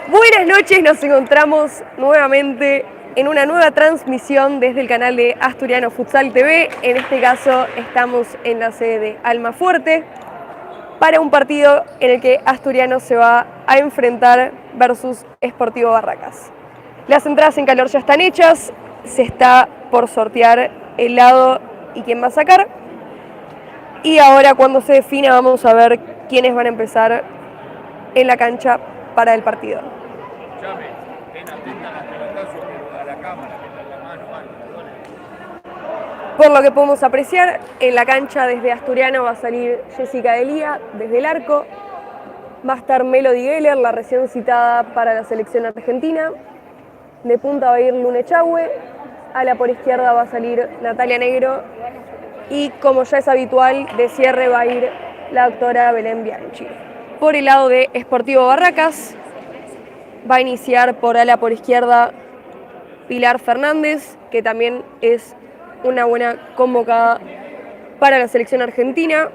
Buenas noches, nos encontramos nuevamente en una nueva transmisión desde el canal de Asturiano Futsal TV. En este caso estamos en la sede de Almafuerte para un partido en el que Asturiano se va a enfrentar versus Sportivo Barracas. Las entradas en calor ya están hechas, se está por sortear el lado y quién va a sacar. Y ahora cuando se defina vamos a ver quiénes van a empezar en la cancha para el partido. Por lo que podemos apreciar, en la cancha desde Asturiano va a salir Jessica Delía desde el arco. Va a estar Melody Geller, la recién citada para la selección argentina. De punta va a ir Lune Echagüe. A la por izquierda va a salir Natalia Negro. Y como ya es habitual, de cierre va a ir la doctora Belén Bianchi. Por el lado de Sportivo Barracas, va a iniciar por ala por izquierda Pilar Fernández, que también es una buena convocada para la selección argentina.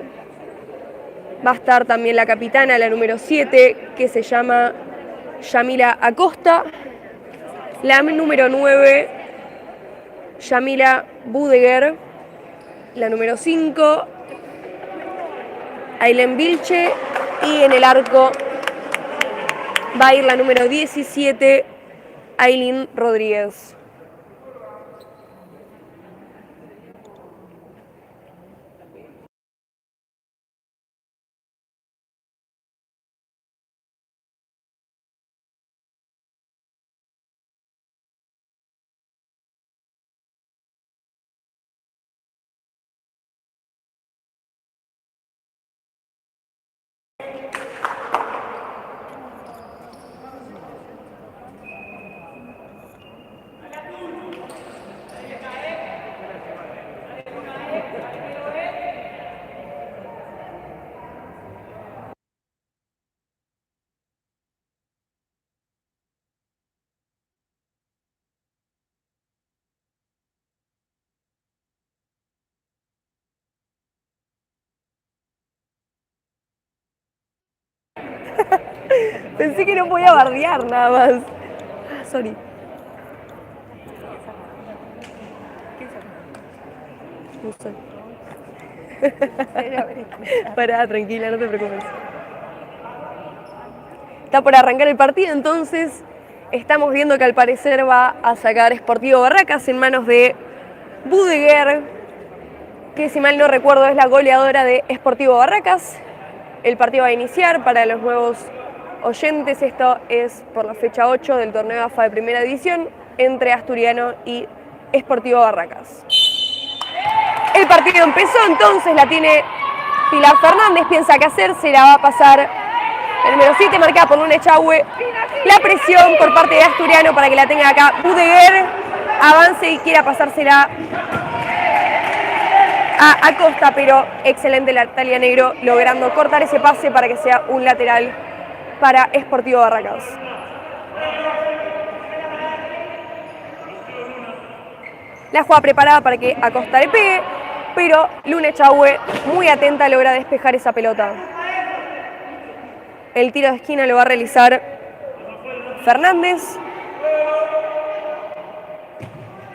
Va a estar también la capitana, la número 7, que se llama Yamila Acosta. La número 9, Yamila Budeguer. La número 5, Ailén Vilche. Y en el arco va a ir la número 17, Ailín Rodríguez. Pensé que no podía bardear nada más. Sorry. No sé. Pará, tranquila, no te preocupes. Está por arrancar el partido, entonces estamos viendo que al parecer va a sacar Sportivo Barracas en manos de Budeguer, que si mal no recuerdo es la goleadora de Sportivo Barracas. El partido va a iniciar para los nuevos oyentes. Esto es por la fecha 8 del torneo AFA de Primera División entre Asturiano y Sportivo Barracas. El partido empezó, entonces la tiene Pilar Fernández, piensa qué hacer, se la va a pasar el número 7, marcada por Lune Echagüe. La presión por parte de Asturiano para que la tenga acá Budeguer, avance y quiera pasársela a Acosta, pero excelente Natalia Negro logrando cortar ese pase para que sea un lateral para Sportivo Barracas. La jugada preparada para que Acosta le pegue, pero Lune Echagüe, muy atenta, logra despejar esa pelota. El tiro de esquina lo va a realizar Fernández.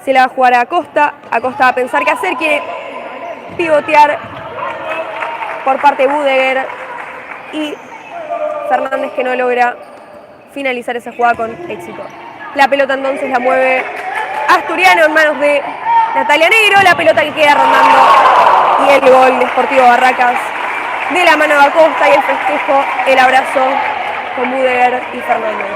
Se la va a jugar a Acosta. Acosta va a pensar qué hacer, quiere pivotear por parte de Budeguer y Fernández, que no logra finalizar esa jugada con éxito. La pelota entonces la mueve Asturiano en manos de Natalia Negro, la pelota que queda rondando y el gol de Sportivo Barracas de la mano de Acosta y el festejo, el abrazo con Budeguer y Fernández.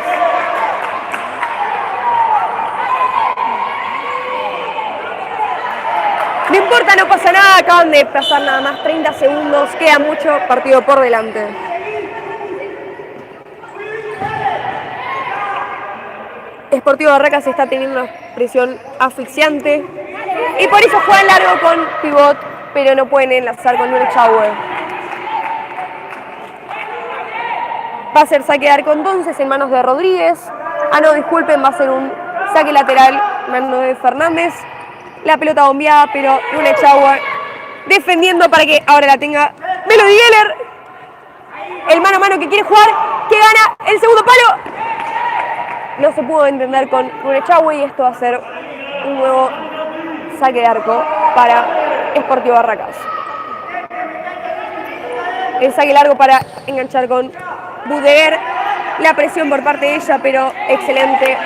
No importa, no pasa nada, acaban de pasar nada más 30 segundos, queda mucho partido por delante. Sportivo Barracas está teniendo una presión asfixiante y por eso juegan largo con pivot, pero no pueden enlazar con Lune Echagüe. Va a ser saque de arco entonces en manos de Rodríguez. No, disculpen, va a ser un saque lateral en manos de Fernández. La pelota bombeada, pero Lune Echagüe defendiendo para que ahora la tenga Melody Geller. El mano a mano que quiere jugar, que gana el segundo palo. no se pudo entender con Echagüe y esto va a ser un nuevo saque de arco para Sportivo Barracas. El saque largo para enganchar con Budeguer. La presión por parte de ella, pero excelente.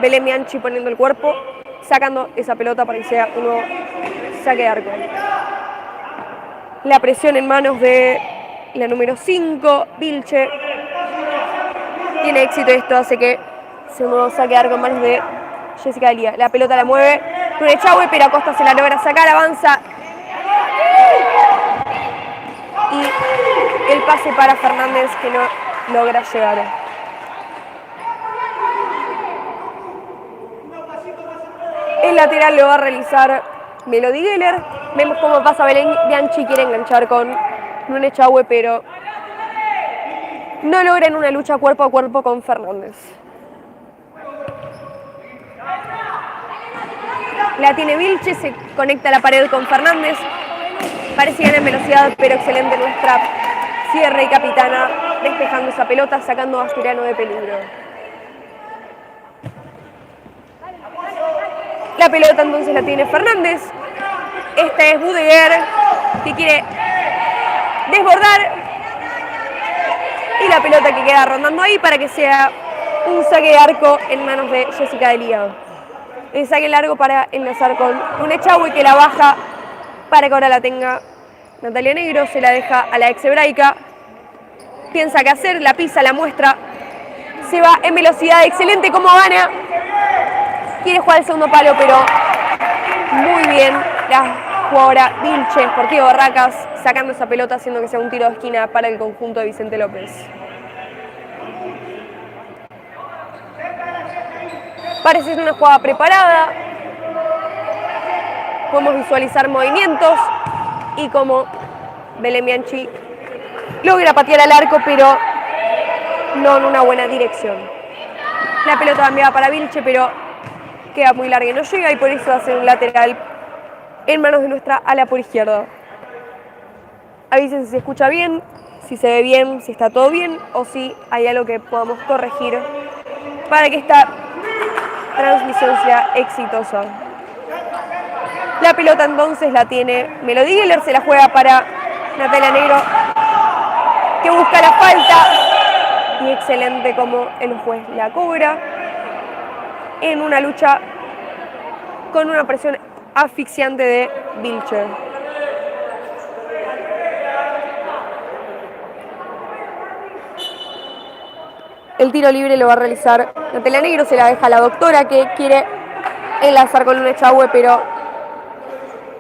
Belén Bianchi poniendo el cuerpo, sacando esa pelota para que sea un nuevo saque de arco. La presión en manos de la número 5, Vilche. Tiene éxito, esto hace que sea un nuevo saque de arco en manos de Jessica Delía. La pelota la mueve Echagüe, pero Acosta se la logra sacar, avanza. Y el pase para Fernández, que no logra llegar. El lateral lo va a realizar Melody Geller. Vemos cómo pasa Belén Bianchi, quiere enganchar con Echagüe, pero no logra en una lucha cuerpo a cuerpo con Fernández. La tiene Vilche, se conecta a la pared con Fernández. Parece ganar en velocidad, pero excelente nuestra cierre y capitana, despejando esa pelota, sacando a Asturiano de peligro. La pelota entonces la tiene Fernández. Esta es Budeguer, que quiere desbordar. Y la pelota que queda rondando ahí para que sea un saque de arco en manos de Jessica Delía. El saque largo para enlazar con Echagüe, que la baja para que ahora la tenga Natalia Negro. Se la deja a la ex hebraica. Piensa qué hacer, la pisa, la muestra. Se va en velocidad, excelente como gana. Quiere jugar el segundo palo, pero muy bien la jugadora Vilche, Sportivo Barracas, sacando esa pelota, haciendo que sea un tiro de esquina para el conjunto de Vicente López. Parece ser una jugada preparada. Podemos visualizar movimientos y como Belén Bianchi logra patear al arco, pero no en una buena dirección. La pelota cambiaba para Vilche, pero queda muy larga y no llega, y por eso va a ser un lateral en manos de nuestra ala por izquierda. Avisen si se escucha bien, si se ve bien, si está todo bien o si hay algo que podamos corregir para que esta transmisión sea exitosa. La pelota entonces la tiene Melody Geller, se la juega para Natalia Negro, que busca la falta, y excelente como el juez la cobra en una lucha con una presión asfixiante de Vilche. El tiro libre lo va a realizar Natalia Negro, se la deja a la doctora, que quiere enlazar con Echagüe, pero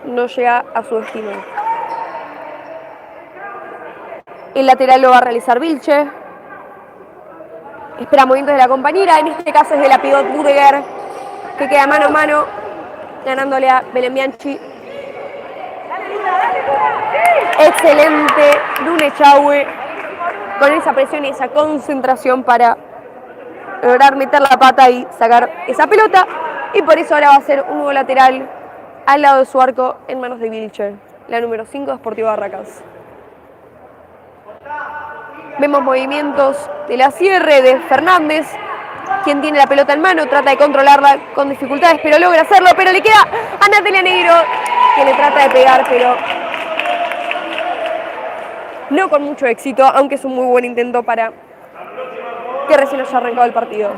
no llega a su destino. El lateral lo va a realizar Vilche. Espera movimientos de la compañera, en este caso es de la pivot Budeguer, que queda mano a mano, ganándole a Belén Bianchi. Excelente Echagüe, con esa presión y esa concentración para lograr meter la pata y sacar esa pelota. Y por eso ahora va a ser un nuevo lateral al lado de su arco en manos de Vilche, la número 5 de Sportivo Barracas. Vemos movimientos de la cierre de Fernández, quien tiene la pelota en mano, trata de controlarla con dificultades, pero logra hacerlo, pero le queda a Natalia Negro, que le trata de pegar, pero no con mucho éxito, aunque es un muy buen intento para que recién haya arrancado el partido.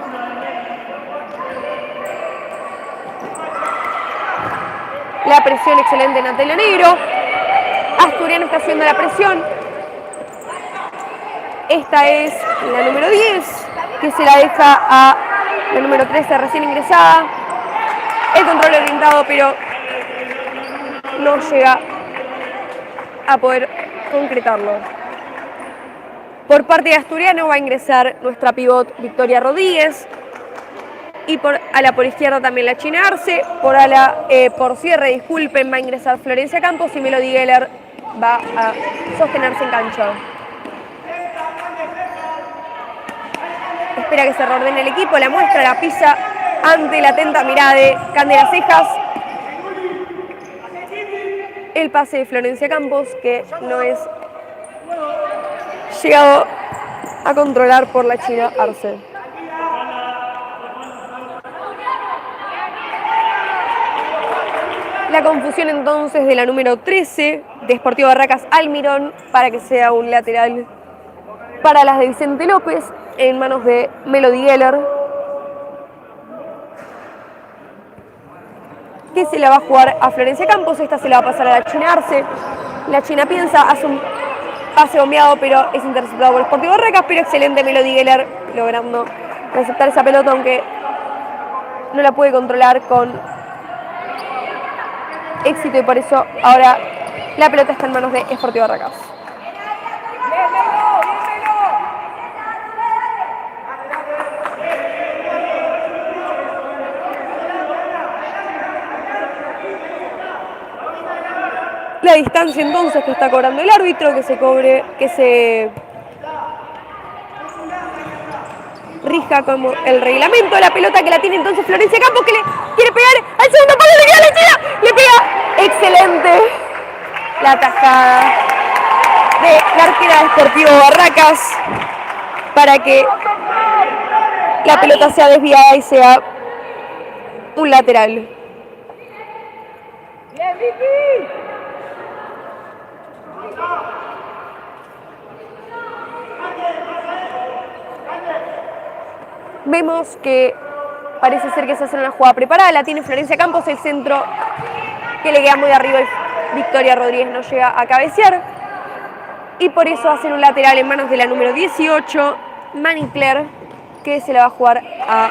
La presión excelente de Natalia Negro. Asturiano está haciendo la presión. Esta es la número 10, que se la deja a la número 13, recién ingresada. El control orientado, pero no llega a poder concretarlo. Por parte de Asturiano va a ingresar nuestra pivot Victoria Rodríguez. Y a la por izquierda también la China Arce. Por cierre, disculpen, va a ingresar Florencia Campos y Melody Geller va a sostenerse en cancha. Espera que se reordene el equipo, la muestra, la pisa ante la atenta mirada de Candela Cejas. El pase de Florencia Campos, que no es llegado a controlar por la China Arce. La confusión entonces de la número 13 de Sportivo Barracas Almirón para que sea un lateral para las de Vicente López en manos de Melody Geller, que se la va a jugar a Florencia Campos. Esta se la va a pasar a la China Arce. La China piensa, hace un pase bombeado, pero es interceptado por Sportivo Barracas, pero excelente Melody Geller logrando receptar esa pelota, aunque no la puede controlar con éxito, y por eso ahora la pelota está en manos de Sportivo Barracas. La distancia entonces que está cobrando el árbitro, que se rija como el reglamento. La pelota que la tiene entonces Florencia Campos, que le quiere pegar al segundo palo, le queda a la China, le pega, excelente la atajada de la arquera de Sportivo Barracas para que la pelota sea desviada y sea un lateral. Bien, Vicky. Vemos que parece ser que se hace una jugada preparada, la tiene Florencia Campos, el centro que le queda muy arriba y Victoria Rodríguez no llega a cabecear. Y por eso hacen un lateral en manos de la número 18, Mani Claire, que se la va a jugar a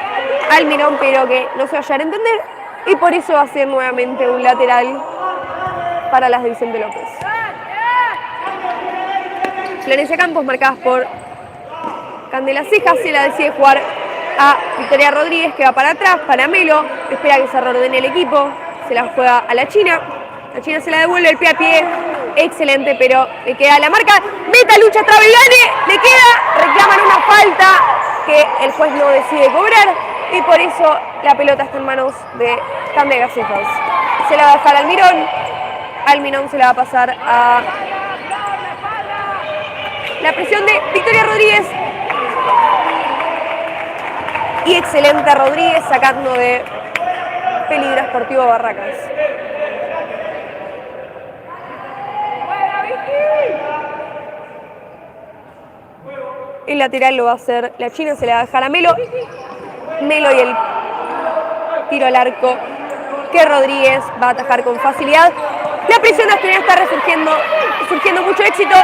Almirón, pero que no se va a llegar a entender. Y por eso va a ser nuevamente un lateral para las de Vicente López. Florencia Campos, marcadas por Candela Cejas, se la decide jugar a Victoria Rodríguez, que va para atrás, para Melo, espera que se reordene el equipo, se la juega a la China. La China se la devuelve el pie a pie, excelente, pero le queda la marca. Meta, lucha, trabe y gane, le queda, reclaman una falta que el juez no decide cobrar y por eso la pelota está en manos de Candela Cejas. Se la va a dejar al Almirón, Almirón se la va a pasar a la presión de Victoria Rodríguez. Y excelente Rodríguez sacando de peligro a Sportivo Barracas. El lateral lo va a hacer la China, se le va a dejar a Melo. Melo y el tiro al arco que Rodríguez va a atajar con facilidad. La presión asturiana está surgiendo mucho éxito.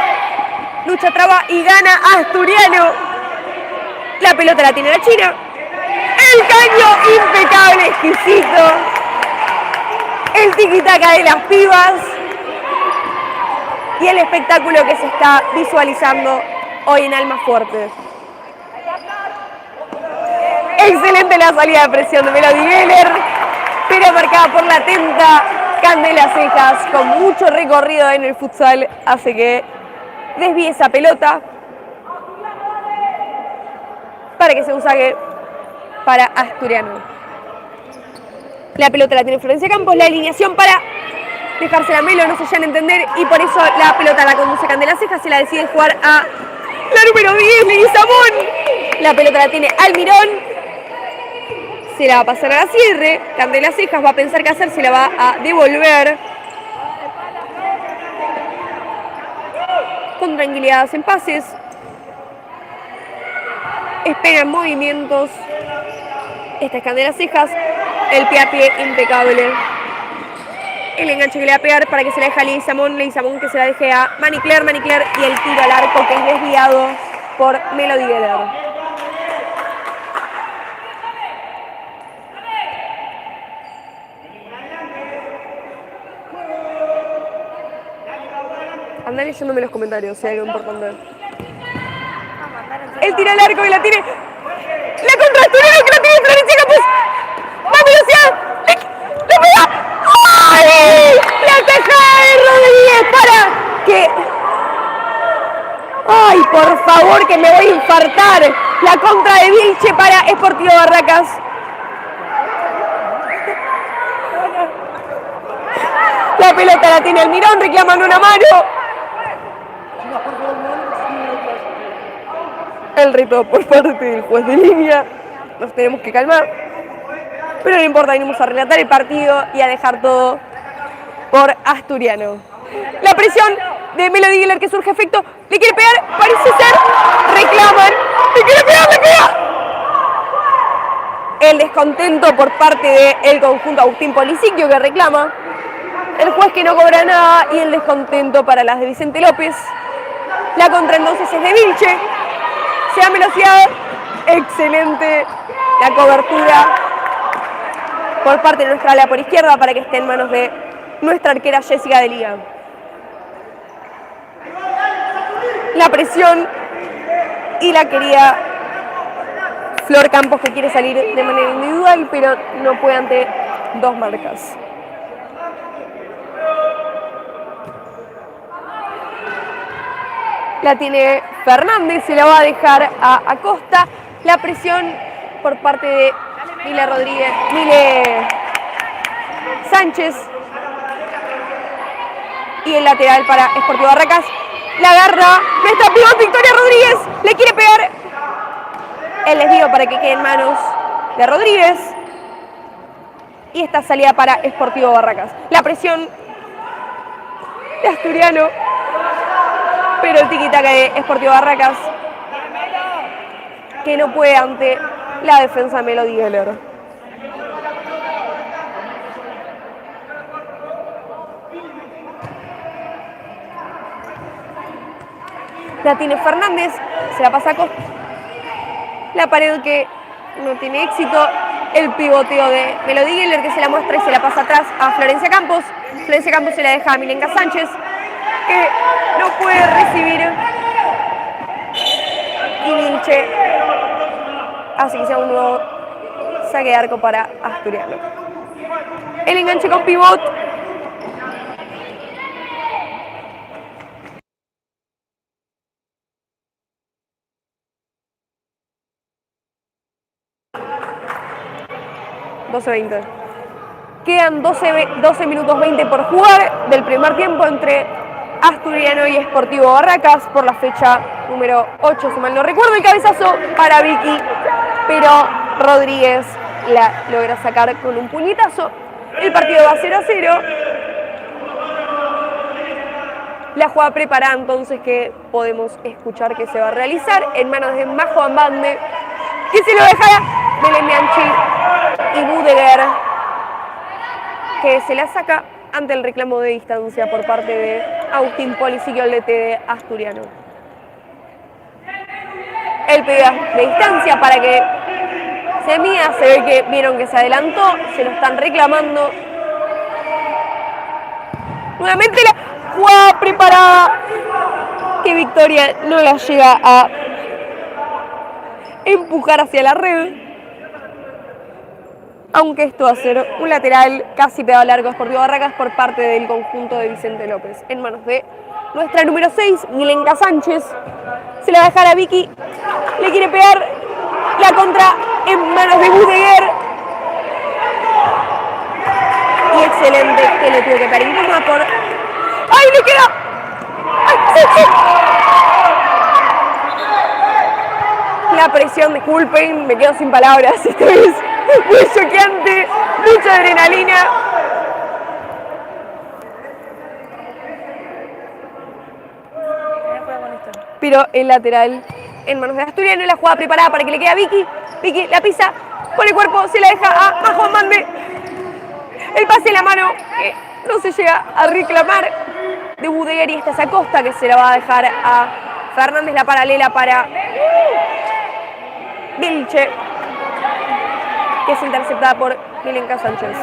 Lucha, traba y gana Asturiano. La pelota la tiene la China. El caño impecable, exquisito. El tiquitaca de las pibas. Y el espectáculo que se está visualizando hoy en Almafuerte. Excelente la salida de presión de Melody Geller, pero marcada por la atenta Candela Cejas, con mucho recorrido en el futsal, hace que desvíe esa pelota para que sea un saque para Asturiano. La pelota la tiene Florencia Campos, la alineación para dejársela a Melo, no se llegan a entender, y por eso la pelota la conduce Candela Cejas, se la decide jugar a la número 10, Leguizamón. La pelota la tiene Almirón, se la va a pasar a la cierre. Candela Cejas va a pensar qué hacer, se la va a devolver. Con tranquilidad hacen pases. Esperan movimientos. Esta es Candela Cejas. El pie a pie impecable. El enganche que le va a pegar para que se la deje a Leguizamón. Leguizamón que se la deje a Mani Claire y el tiro al arco que es desviado por Melody Geller. Andá leyéndome los comentarios si hay algo importante. El tiro al arco que la tiene. La contra Asturiano que la tiene Florencia Campos. ¡Va a velocidad! ¡Le pega! ¡Ay! La tajada de Rodríguez para que... ¡Ay, por favor, que me voy a infartar! La contra de Vilche para Sportivo Barracas. La pelota la tiene Almirón, reclaman una mano. El reto por parte del juez de línea. Nos tenemos que calmar. Pero no importa, venimos a relatar el partido y a dejar todo por Asturiano. La presión de Melody Geller que surge efecto, le quiere pegar, parece ser, reclaman, le quiere pegar, le pega. El descontento por parte del conjunto Agustín Policiquio que reclama, el juez que no cobra nada y el descontento para las de Vicente López. La contra entonces es de Vilche, se da velocidad, excelente la cobertura por parte de nuestra ala por izquierda para que esté en manos de nuestra arquera Jessica Delía. La presión y la querida Flor Campos que quiere salir de manera individual, pero no puede ante dos marcas. La tiene Fernández, se la va a dejar a Acosta. La presión por parte de Mile Sánchez. Y el lateral para Sportivo Barracas. La agarra nuestra pivot Victoria Rodríguez. Le quiere pegar. El desvío para que quede en manos de Rodríguez. Y esta salida para Sportivo Barracas. La presión de Asturiano. Pero el tiquitaca de Sportivo Barracas que no puede ante la defensa de Melody Geller. La tiene Fernández, se la pasa a Costa. La pared que no tiene éxito. El pivoteo de Melody Geller que se la muestra y se la pasa atrás a Florencia Campos. Florencia Campos se la deja a Milenka Sánchez, que no puede recibir. Y Vilche así que sea un nuevo saque de arco para Asturiano. El enganche con pivot. ...12:20. Quedan 12 minutos 20 por jugar del primer tiempo entre Asturiano y Sportivo Barracas por la fecha número 8, si mal no recuerdo. El cabezazo para Vicky, pero Rodríguez la logra sacar con un puñetazo. El partido va 0-0. La jugada preparada entonces que podemos escuchar que se va a realizar en manos de Majo Ambande, que se lo deja Belén Bianchi y Budeguer, que se la saca ante el reclamo de distancia por parte de Agustín Policiquio, el DT de Asturiano. El pedido de distancia para que se mida, se ve que vieron que se adelantó, se lo están reclamando. Nuevamente la jugada preparada, que Victoria no la llega a empujar hacia la red. Aunque esto va a ser un lateral casi pegado al largo Sportivo Barracas por parte del conjunto de Vicente López. En manos de nuestra número 6, Milenka Sánchez. Se la va a dejar a Vicky. Le quiere pegar la contra en manos de Budeguer. Y excelente que le tuvo que pegar incómoda por... ¡Ay, le queda! ¡Ay, sí, sí! La presión, disculpen, me quedo sin palabras. Esto es muy choqueante, mucha adrenalina. Pero el lateral en manos de Asturiano y la jugada preparada para que le quede a Vicky. Vicky la pisa, pone el cuerpo, se la deja a Majo Ambande. El pase en la mano, no se llega a reclamar de Budeguer, y esta es Acosta que se la va a dejar a Fernández, la paralela para Vilche, que es interceptada por Milenka Sánchez.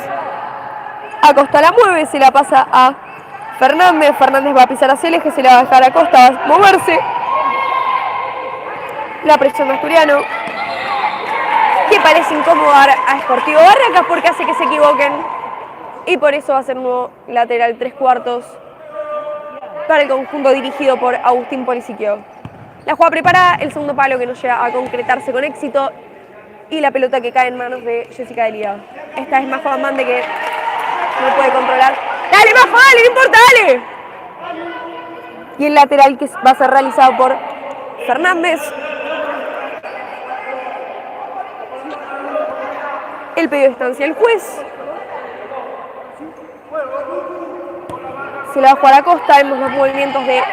Acosta la mueve, se la pasa a Fernández. Fernández va a pisar hacia el eje, se la va a dejar a Acosta, va a moverse. La presión de Asturiano, que parece incomodar a Sportivo Barracas porque hace que se equivoquen. Y por eso va a ser nuevo lateral 3/4 para el conjunto dirigido por Agustín Policiquio. La jugada preparada, el segundo palo que no llega a concretarse con éxito. Y la pelota que cae en manos de Jessica Delía. Esta es Majo Ambande que no puede controlar. ¡Dale, Majo, dale! ¡No importa, dale! Y el lateral que va a ser realizado por Fernández. El pedido de distancia del juez. Se la va a jugar a Costa. Vemos los movimientos de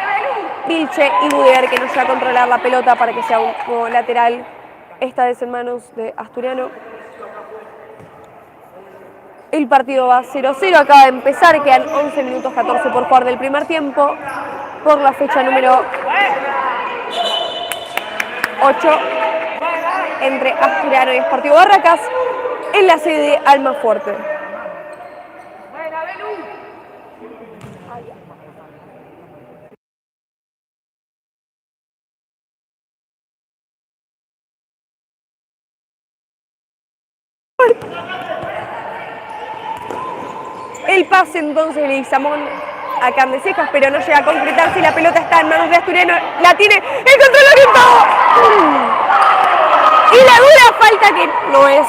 Vilche y Buder, que no llega a controlar la pelota para que sea un nuevo lateral. Esta vez en manos de Asturiano. El partido va 0-0, acaba de empezar, quedan 11 minutos 14 por jugar del primer tiempo, por la fecha número 8, entre Asturiano y Sportivo Barracas, en la sede de Almafuerte. El pase entonces de Leguizamón a Candesejas, pero no llega a concretarse y la pelota está en manos de Asturiano. La tiene el control orientado. Y la dura falta que no es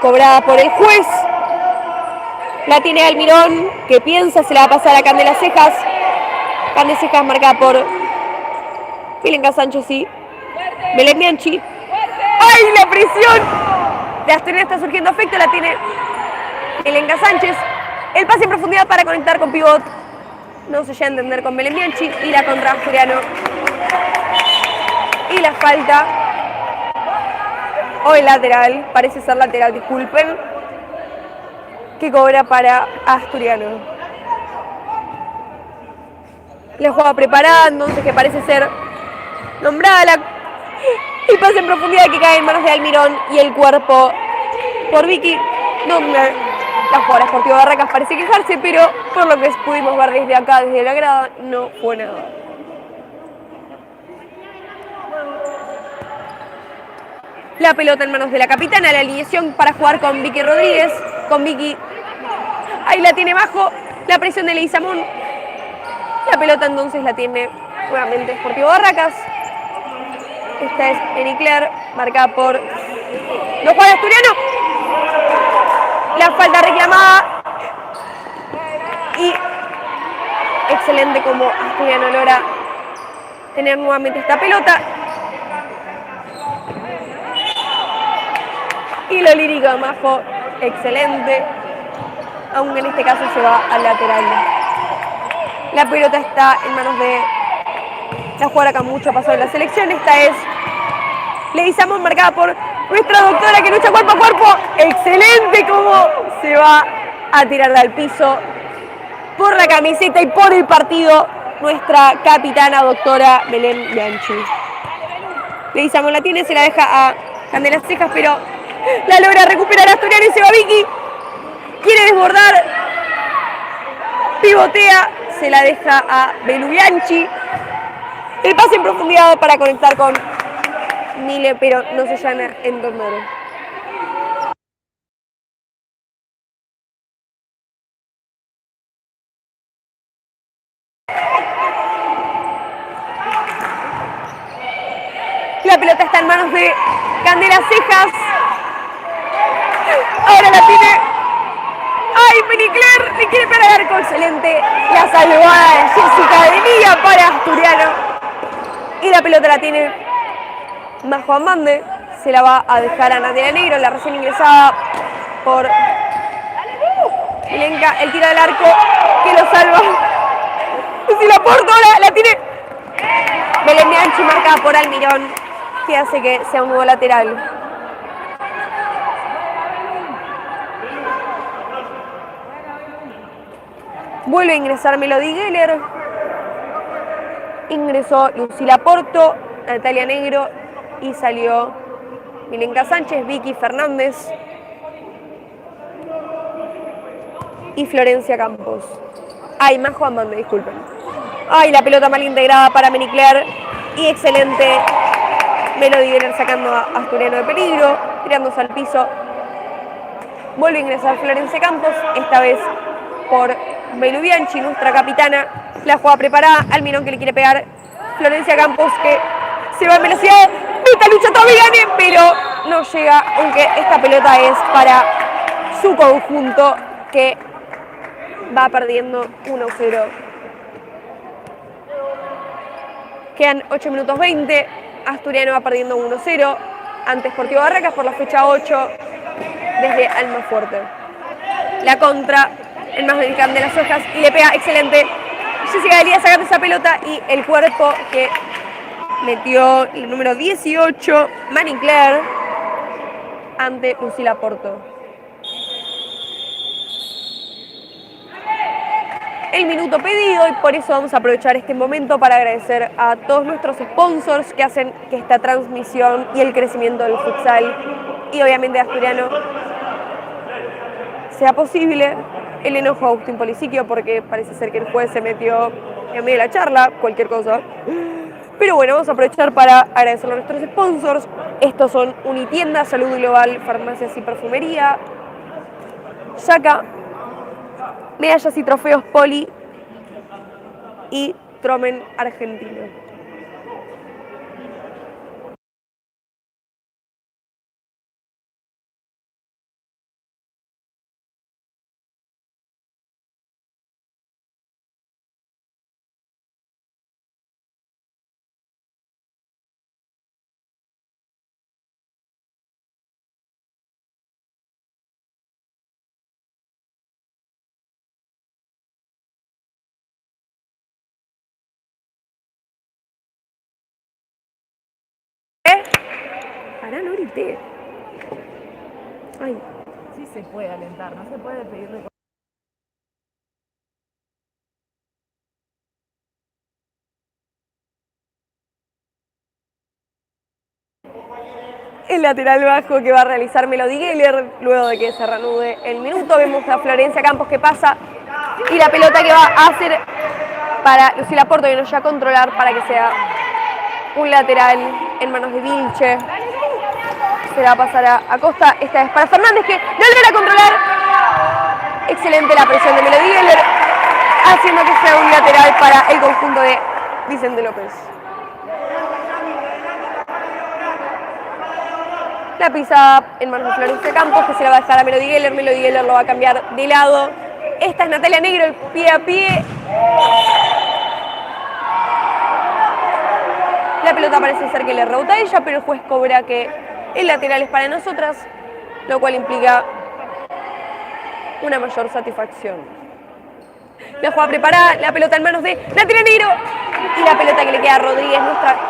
cobrada por el juez. La tiene Almirón, que piensa, se la va a pasar a Candesejas. Candesejas marcada por Milenka Sánchez y Belén Bianchi. ¡Ay, la presión! De Asturiano está surgiendo efecto, la tiene Milenka Sánchez. El pase en profundidad para conectar con pivot. No se llega a entender con Belén Bianchi. Y la contra Asturiano. Y la falta. O el lateral. Parece ser lateral, disculpen. Que cobra para Asturiano. La jugada preparada, entonces, que parece ser nombrada. El pase en profundidad que cae en manos de Almirón. Y el cuerpo por Vicky Dogner. La jugadora Sportivo Barracas parece quejarse, pero por lo que pudimos ver desde acá, desde la grada, no fue nada. La pelota en manos de la capitana, la alineación para jugar con Vicky Rodríguez. Con Vicky, ahí la tiene bajo, la presión de Leguizamón. La pelota entonces la tiene nuevamente Sportivo Barracas. Esta es Enicler, marcada por los jugadores asturianos. La falta reclamada. Y excelente como Asturiano logra tener nuevamente esta pelota. Y lo lírico de Majo, excelente. Aunque en este caso se va al lateral. La pelota está en manos de la jugadora que mucho pasó en la selección. Esta es Leguizamón, marcada por nuestra doctora que lucha cuerpo a cuerpo. Excelente como se va a tirarla al piso por la camiseta y por el partido nuestra capitana doctora Belén Bianchi. Leguizamón la tiene, se la deja a Candesejas, pero la logra recuperar Asturiano y se va Vicky. Quiere desbordar, pivotea, se la deja a Belu Bianchi. El pase en profundidad para conectar con Mile, pero no se llana en tornero. La pelota está en manos de Candesejas. Ahora la tiene. ¡Ay, Menicler! Le quiere pegar al arco. Excelente. La salvada de Jessica Delía para Asturiano. Y la pelota la tiene Majo Amande. Se la va a dejar a Natalia Negro, la recién ingresada por Milenka. El tiro del arco que lo salva. Y si la porta ahora la tiene Belén Bianchi, marcada por Almirón, que hace que sea un nuevo lateral. Vuelve a ingresar Melody Geller. Ingresó Lucila Porto, Natalia Negro y salió Milenka Sánchez, Vicky Fernández y Florencia Campos. Ay, Majo Amande, disculpen. Ay, la pelota mal integrada para Menicler y excelente Melody Geller sacando a Asturiano de peligro, tirándose al piso. Vuelve a ingresar Florencia Campos, esta vez por Belu Bianchi, nuestra capitana. La jugada preparada, Almirón que le quiere pegar. Florencia Campos que se va en velocidad. Esta lucha todavía gane, pero no llega, aunque esta pelota es para su conjunto que va perdiendo 1-0. Quedan 8 minutos 20. Asturiano va perdiendo 1-0 ante Sportivo Barracas por la fecha 8 desde Almafuerte. La contra en más del camp de las hojas y le pega excelente. Jessica Delía sacando esa pelota y el cuerpo que metió el número 18, Marie Claire, ante Lucila Porto. El minuto pedido y por eso vamos a aprovechar este momento para agradecer a todos nuestros sponsors que hacen que esta transmisión y el crecimiento del futsal y obviamente de Asturiano sea posible. El enojo a Agustín Polisiquio porque parece ser que el juez se metió en medio de la charla, cualquier cosa. Pero bueno, vamos a aprovechar para agradecer a nuestros sponsors. Estos son Unitienda, Salud Global, Farmacias y Perfumería, Yaca, Medallas y Trofeos Poli y Tromen Argentino. Pará, no grité. Ay. Sí se puede alentar, no se puede pedirle. El lateral bajo que va a realizar Melody Geller luego de que se reanude el minuto. Vemos a Florencia Campos que pasa y la pelota que va a hacer para Lucila Porto, que nos va a controlar para que sea un lateral en manos de Vilche. Se la va a pasar a Acosta, esta vez para Fernández que no logra controlar. Excelente la presión de Melody Geller, haciendo que sea un lateral para el conjunto de Vicente López. La pisada en manos de Florencia Campos, que se la va a dejar a Melody Geller. Melody Geller lo va a cambiar de lado. Esta es Natalia Negro, el pie a pie. La pelota parece ser que le rebota a ella, pero el juez cobra que el lateral es para nosotras, lo cual implica una mayor satisfacción. La jugada preparada, la pelota en manos de Natalia Negro. Y la pelota que le queda a Rodríguez,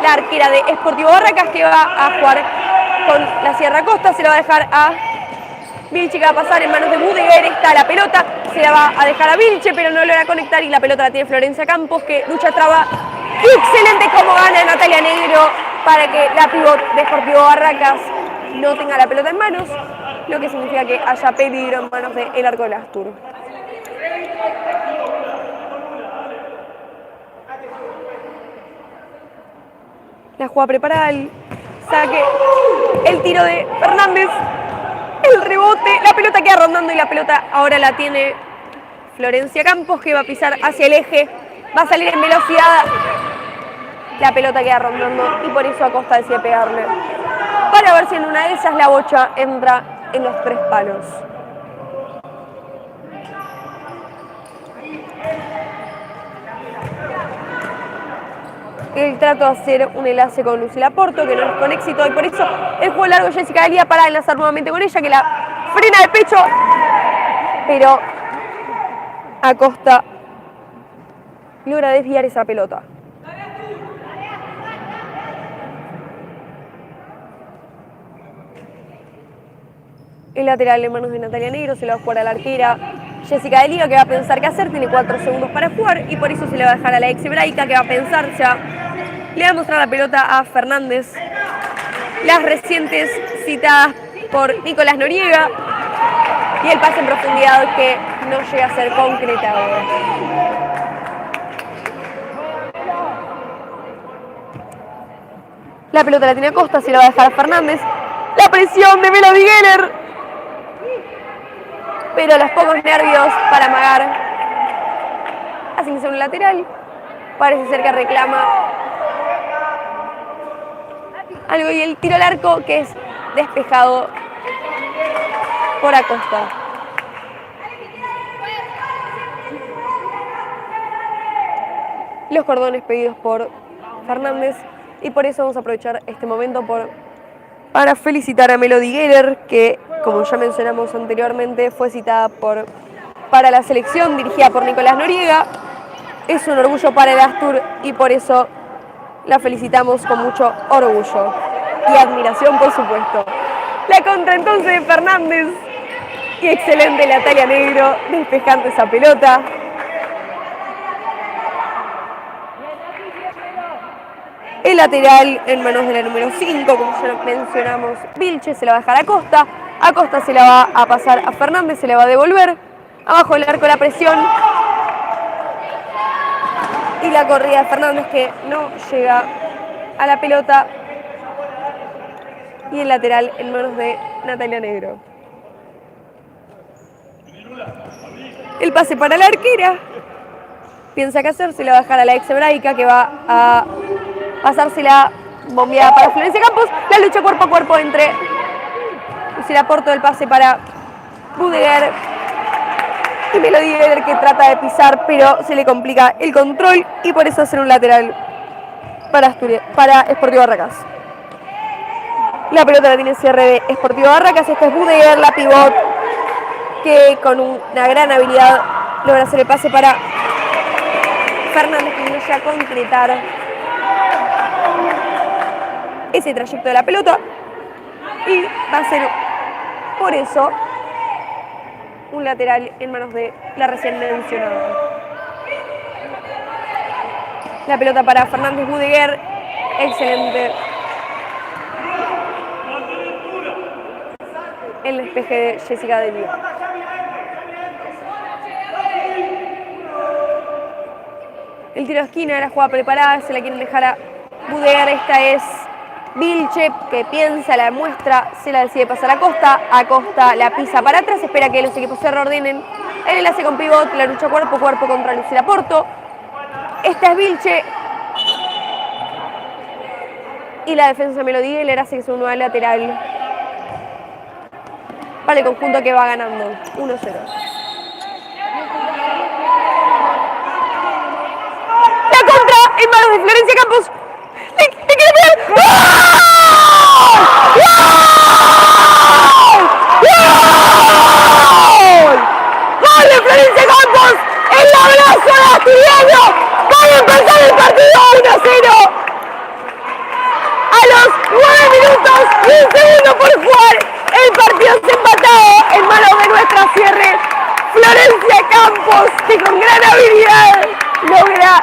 la arquera de Sportivo Barracas, que va a jugar con la Sierra Costa. Se la va a dejar a Vilche, que va a pasar en manos de Budeguer. Está la pelota, se la va a dejar a Vilche, pero no logra conectar y la pelota la tiene Florencia Campos, que lucha traba. Excelente como gana Natalia Negro para que la pivot de Sportivo Barracas no tenga la pelota en manos, lo que significa que haya peligro en manos del arco de Astur. La jugada preparada, el saque, el tiro de Fernández, el rebote, la pelota queda rondando y la pelota ahora la tiene Florencia Campos, que va a pisar hacia el eje, va a salir en velocidad, la pelota queda rondando y por eso Acosta decide pegarle, para ver si en una de esas la bocha entra en los 3 palos. El trato de hacer un enlace con Lucila Porto, que no es con éxito, y por eso el juego largo Jessica Delía para enlazar nuevamente con ella, que la frena de pecho, pero Acosta logra desviar esa pelota. El lateral en manos de Natalia Negro, se la va a jugar a la arquera Jessica Delía, que va a pensar qué hacer, tiene 4 segundos para jugar y por eso se le va a dejar a la ex hebraica, que va a pensar ya. Le va a mostrar la pelota a Fernández. Las recientes citadas por Nicolás Noriega y el pase en profundidad que no llega a ser concretado. La pelota la tiene Acosta, se la va a dejar a Fernández. La presión de Melody Geller, pero los pocos nervios para amagar hacen que sea un lateral. Parece ser que reclama algo y el tiro al arco que es despejado por Acosta. Los cordones pedidos por Fernández y por eso vamos a aprovechar este momento para felicitar a Melody Geller, que como ya mencionamos anteriormente fue citada por para la selección dirigida por Nicolás Noriega. Es un orgullo para el Astur y por eso la felicitamos con mucho orgullo y admiración, por supuesto. La contra entonces de Fernández y excelente Natalia Negro despejando esa pelota. El lateral en manos de la número 5, como ya mencionamos, Vilche se la va a dejar a Acosta. Acosta se la va a pasar a Fernández, se la va a devolver. Abajo del arco la presión. Y la corrida de Fernández que no llega a la pelota. Y el lateral en manos de Natalia Negro. El pase para la arquera. Piensa qué hacer, se la va a dejar a la ex hebraica que va a pasársela bombeada para Florencia Campos. La lucha cuerpo a cuerpo entre Lucila Porto, del pase para Budeguer y Melody Gueder, que trata de pisar, pero se le complica el control y por eso hacer un lateral para Sportivo Barracas. La pelota la tiene cierre de Sportivo Barracas. Esta es Budeguer, la pivot, que con una gran habilidad logra hacer el pase para Fernández, que no llega a concretar ese trayecto de la pelota y va a ser por eso un lateral en manos de la recién mencionada. La pelota para Fernández Budeguer, excelente el despeje de Jessica Delia. El tiro de esquina, la jugada preparada, se la quieren dejar a Budeguer. Esta es Vilche, que piensa, la muestra, se la decide pasar a Acosta. Acosta la pisa para atrás, espera que los equipos se reordenen. El enlace con pivot, la lucha cuerpo a cuerpo contra Lucila Porto. Esta es Vilche. Y la defensa Melody Gueder hace que sea un nuevo lateral para el conjunto que va ganando 1-0. La contra en manos de Florencia Campos. ¡Le quiere pegar! ¡Gol! ¡Gol! ¡Gol de Florencia Campos! ¡El abrazo de Asturiano! ¡Va a empezar el partido 1-0! A los 9 minutos y un segundo por jugar, el partido se empatado en manos de nuestra cierre Florencia Campos, que con gran habilidad logra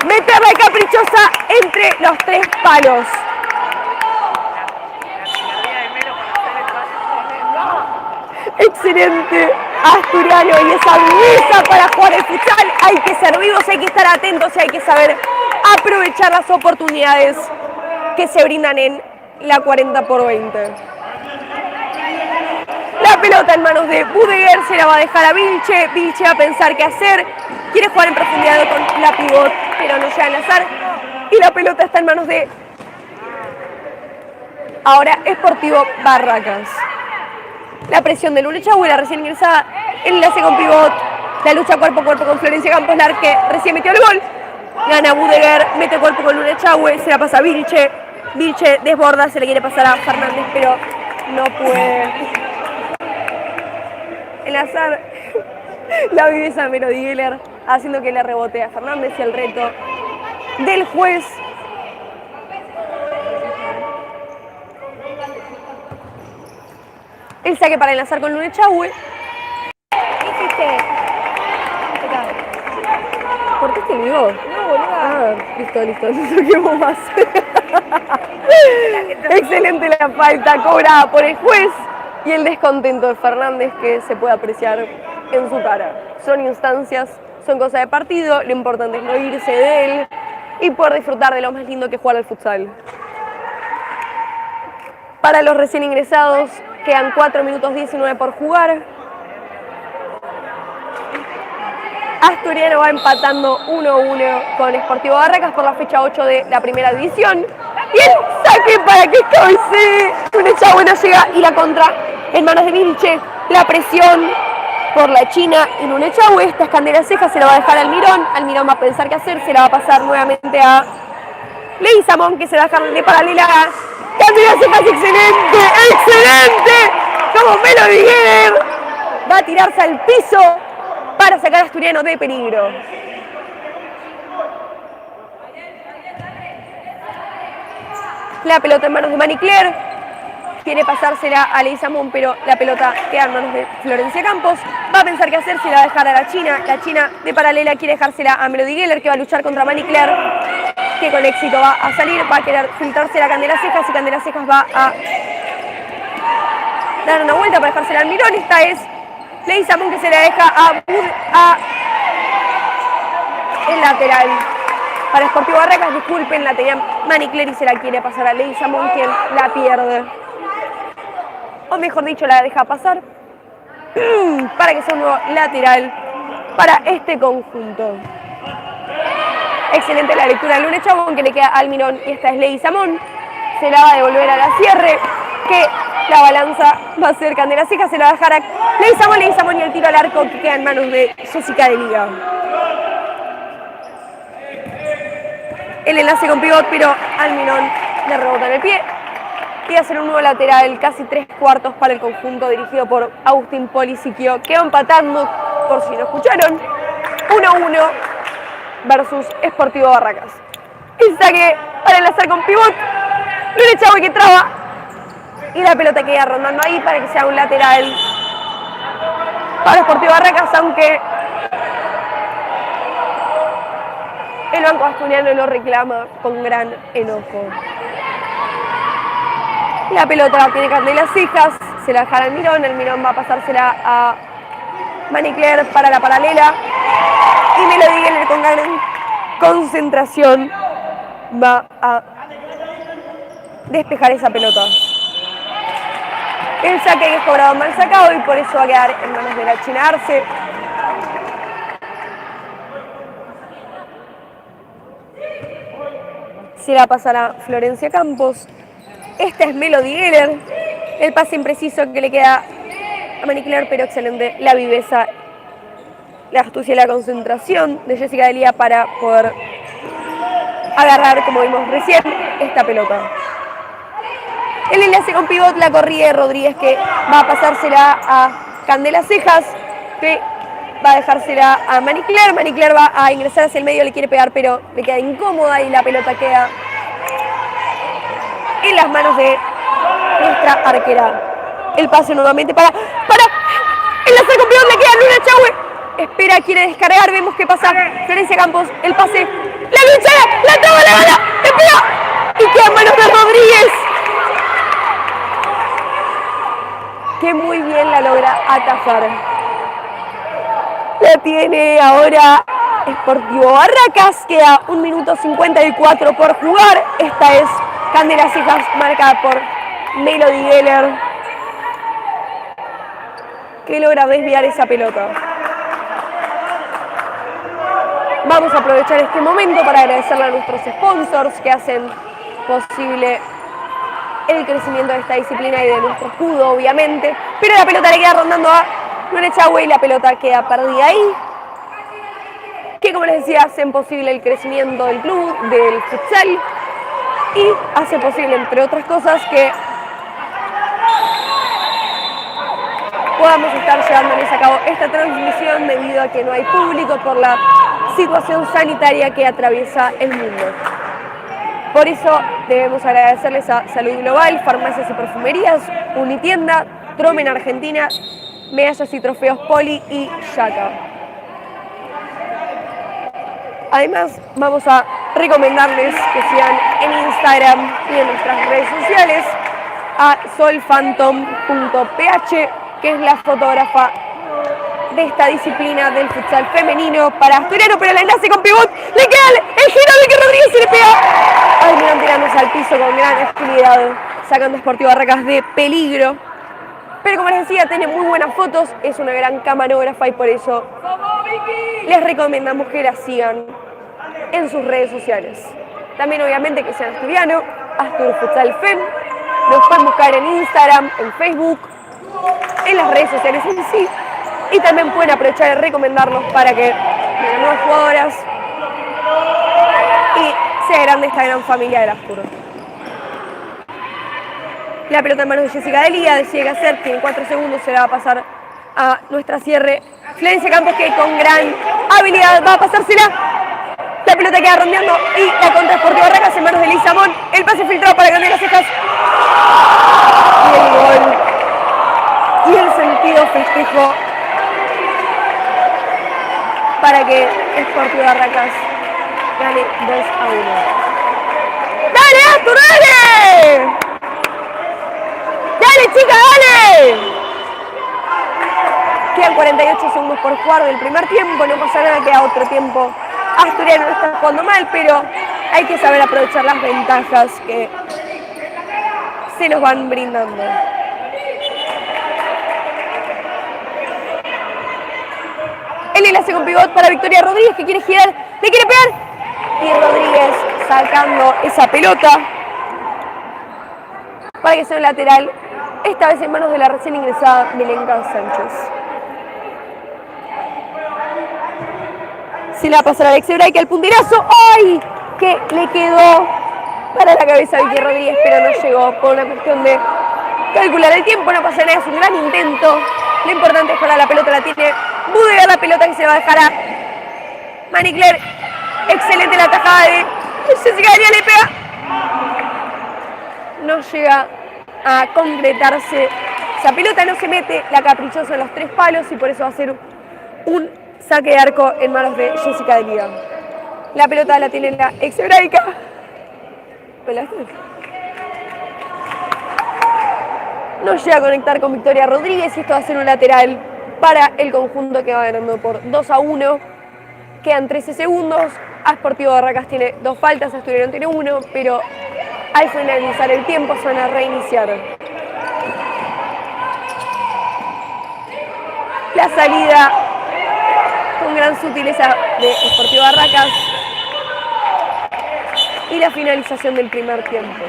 meterla caprichosa entre los 3 palos. Excelente Asturiano y esa viveza para jugar el futsal. Hay que ser vivos, hay que estar atentos y hay que saber aprovechar las oportunidades que se brindan en la 40x20. La pelota en manos de Budeguer, se la va a dejar a Vilche. Vilche va a pensar qué hacer. Quiere jugar en profundidad con la pivot, pero no llega a enlazar. Y la pelota está en manos de ahora Sportivo Barracas. La presión de Luna Chahue, la recién ingresada, el enlace con pivot, la lucha cuerpo a cuerpo con Florencia Campos, la que recién metió el gol. Gana Budeguer, mete cuerpo con Luna Chahue, se la pasa a Vilche. Vilche desborda, se le quiere pasar a Fernández, pero no puede enlazar. La viveza de Melody Gueder haciendo que le rebote a Fernández y el reto del juez. El saque para enlazar con Luna Chahue. ¿Qué hiciste? ¿Cortaste el video? No, boluda. Listo, no toquemos más. Excelente la falta cobrada por el juez y el descontento de Fernández que se puede apreciar en su cara. Son instancias, son cosas de partido, lo importante es no irse de él y poder disfrutar de lo más lindo que es jugar al futsal. Para los recién ingresados, quedan 4 minutos 19 por jugar. Asturiano va empatando 1-1 con Sportivo Barracas por la fecha 8 de la primera división. Y el saque para que cabecee. Luna Chahue no llega y la contra en manos de Vilche. La presión por la China y Luna Chahue. Esta escandera ceja se la va a dejar al Mirón. Almirón va a pensar qué hacer. Se la va a pasar nuevamente a Leguizamón, que se va a dejar de paralela. Candela Cejas, excelente, excelente. Como Melody Gueder va a tirarse al piso para sacar a Asturiano de peligro. La pelota en manos de Manicler. Quiere pasársela a Leguizamón, pero la pelota queda en manos de Florencia Campos. Va a pensar qué hacer, si la va a dejar a la China. La China de paralela quiere dejársela a Melody Geller, que va a luchar contra Manicler, que con éxito va a salir. Va a querer filtrarse a Candela Cejas y Candela Cejas va a dar una vuelta para dejársela al Mirón. Esta es Leguizamón, que se la deja a el lateral. Para Sportivo Barracas, disculpen, la tenía Manicler y se la quiere pasar a Leguizamón, quien la pierde. O mejor dicho, la deja pasar para que sea un nuevo lateral para este conjunto. Excelente la lectura de Luna Chabón, que le queda al Mirón, y esta es Leguizamón. Se la va a devolver a la cierre, que la balanza va a ser Candela Cejas, se la va a dejar a Leguizamón y el tiro al arco que queda en manos de Jessica Delia. El enlace con pivot, pero al Mirón le rebota en el pie. Y va a ser un nuevo lateral, casi 3/4 para el conjunto dirigido por Agustín Polisiquio, que va empatando, por si no escucharon, 1-1 versus Sportivo Barracas. El saque para enlazar con pivot. Luna Chavo que traba. Y la pelota queda rondando ahí para que sea un lateral para Sportivo Barracas, aunque el banco asturiano lo reclama con gran enojo. La pelota tiene Candela Cejas, se la deja al Mirón. El Mirón va a pasársela a Manicler para la paralela. Y Melody Geller, con gran concentración, va a despejar esa pelota. El saque es cobrado mal sacado y por eso va a quedar en manos de la China Arce. Se la pasará Florencia Campos. Esta es Melody Geller. El pase impreciso que le queda a Manicler, pero excelente la viveza, la astucia y la concentración de Jessica Delia para poder agarrar, como vimos recién, esta pelota. El enlace con pivot, la corrida de Rodríguez, que va a pasársela a Candela Cejas, que va a dejársela a Manicler. Manicler va a ingresar hacia el medio, le quiere pegar, pero le queda incómoda y la pelota queda en las manos de nuestra arquera. El pase nuevamente para enlazar con pivot, le queda Luna Chahue. Espera, quiere descargar, vemos qué pasa. Florencia Campos, el pase, la lucha, la traba, la gana, espera, y queda en manos de Rodríguez, que muy bien la logra atajar. La tiene ahora Sportivo Barracas, queda 1 minuto 54 por jugar. Esta es Candela Cejas, marcada por Melody Geller, que logra desviar esa pelota. Vamos a aprovechar este momento para agradecerle a nuestros sponsors que hacen posible el crecimiento de esta disciplina y de nuestro escudo, obviamente. Pero la pelota le queda rondando a Luna Chahue y la pelota queda perdida ahí, que, como les decía, hacen posible el crecimiento del club, del futsal, y hace posible, entre otras cosas, que podamos estar llevándoles a cabo esta transmisión debido a que no hay público por la situación sanitaria que atraviesa el mundo. Por eso debemos agradecerles a Salud Global, Farmacias y Perfumerías, Unitienda, Tromen Argentina, Medallas y Trofeos Poli y Yaca. Además, vamos a recomendarles que sigan en Instagram y en nuestras redes sociales a solphantom.ph, que es la fotógrafa de esta disciplina del futsal femenino para Asturiano, pero el enlace con pivot, le queda el giro de que Rodríguez se le pega al Mirón, tirándose al piso con gran agilidad, sacando a Sportivo Barracas de peligro. Pero como les decía, tiene muy buenas fotos, es una gran camarógrafa y por eso les recomendamos que la sigan en sus redes sociales. También obviamente que sean Asturiano, Astur Futsal Fem, nos pueden buscar en Instagram, en Facebook, en las redes sociales en sí, y también pueden aprovechar y recomendarnos para que vengan nuevas jugadoras y sea grande esta gran familia del Astur. La pelota en manos de Jessica Delia, decide qué hacer, tiene 4 segundos, se la va a pasar a nuestra cierre. Florencia Campos, que con gran habilidad va a pasársela. La pelota queda rondeando y la contra Sportivo Barracas en manos de Liz Amón. El pase filtrado para Grande las Cejas. Y el gol. Y el sentido festejo para que Sportivo Barracas gane 2-1. ¡Dale, Astur, dale! ¡Dale, chica, dale! Quedan 48 segundos por jugar del primer tiempo, no pasa nada, queda otro tiempo. Asturiano no está jugando mal, pero hay que saber aprovechar las ventajas que se nos van brindando. El enlace con pivot para Victoria Rodríguez, que quiere girar, le quiere pegar. Y Rodríguez sacando esa pelota para que sea un lateral, esta vez en manos de la recién ingresada Milenka Sánchez. Se la va a pasar a Alexia Braque al punterazo. ¡Ay! Que le quedó para la cabeza a Vicky Rodríguez, pero no llegó por una cuestión de calcular el tiempo. No pasa nada, es un gran intento. Lo importante es que ahora la pelota la tiene Budegar, la pelota que se va a dejar a Manicler. Excelente la tajada de Jessica Delia, le pega. No llega a concretarse. Esa pelota no se mete, la caprichosa en los 3 palos, y por eso va a ser un saque de arco en manos de Jessica Delia. La pelota la tiene la ex hebraica. No llega a conectar con Victoria Rodríguez y esto va a ser un lateral para el conjunto que va ganando por 2-1. Quedan 13 segundos. A Sportivo Barracas tiene 2 faltas, Asturiano tiene 1, pero al finalizar el tiempo se van a reiniciar. La salida con gran sutileza de Sportivo Barracas y la finalización del primer tiempo.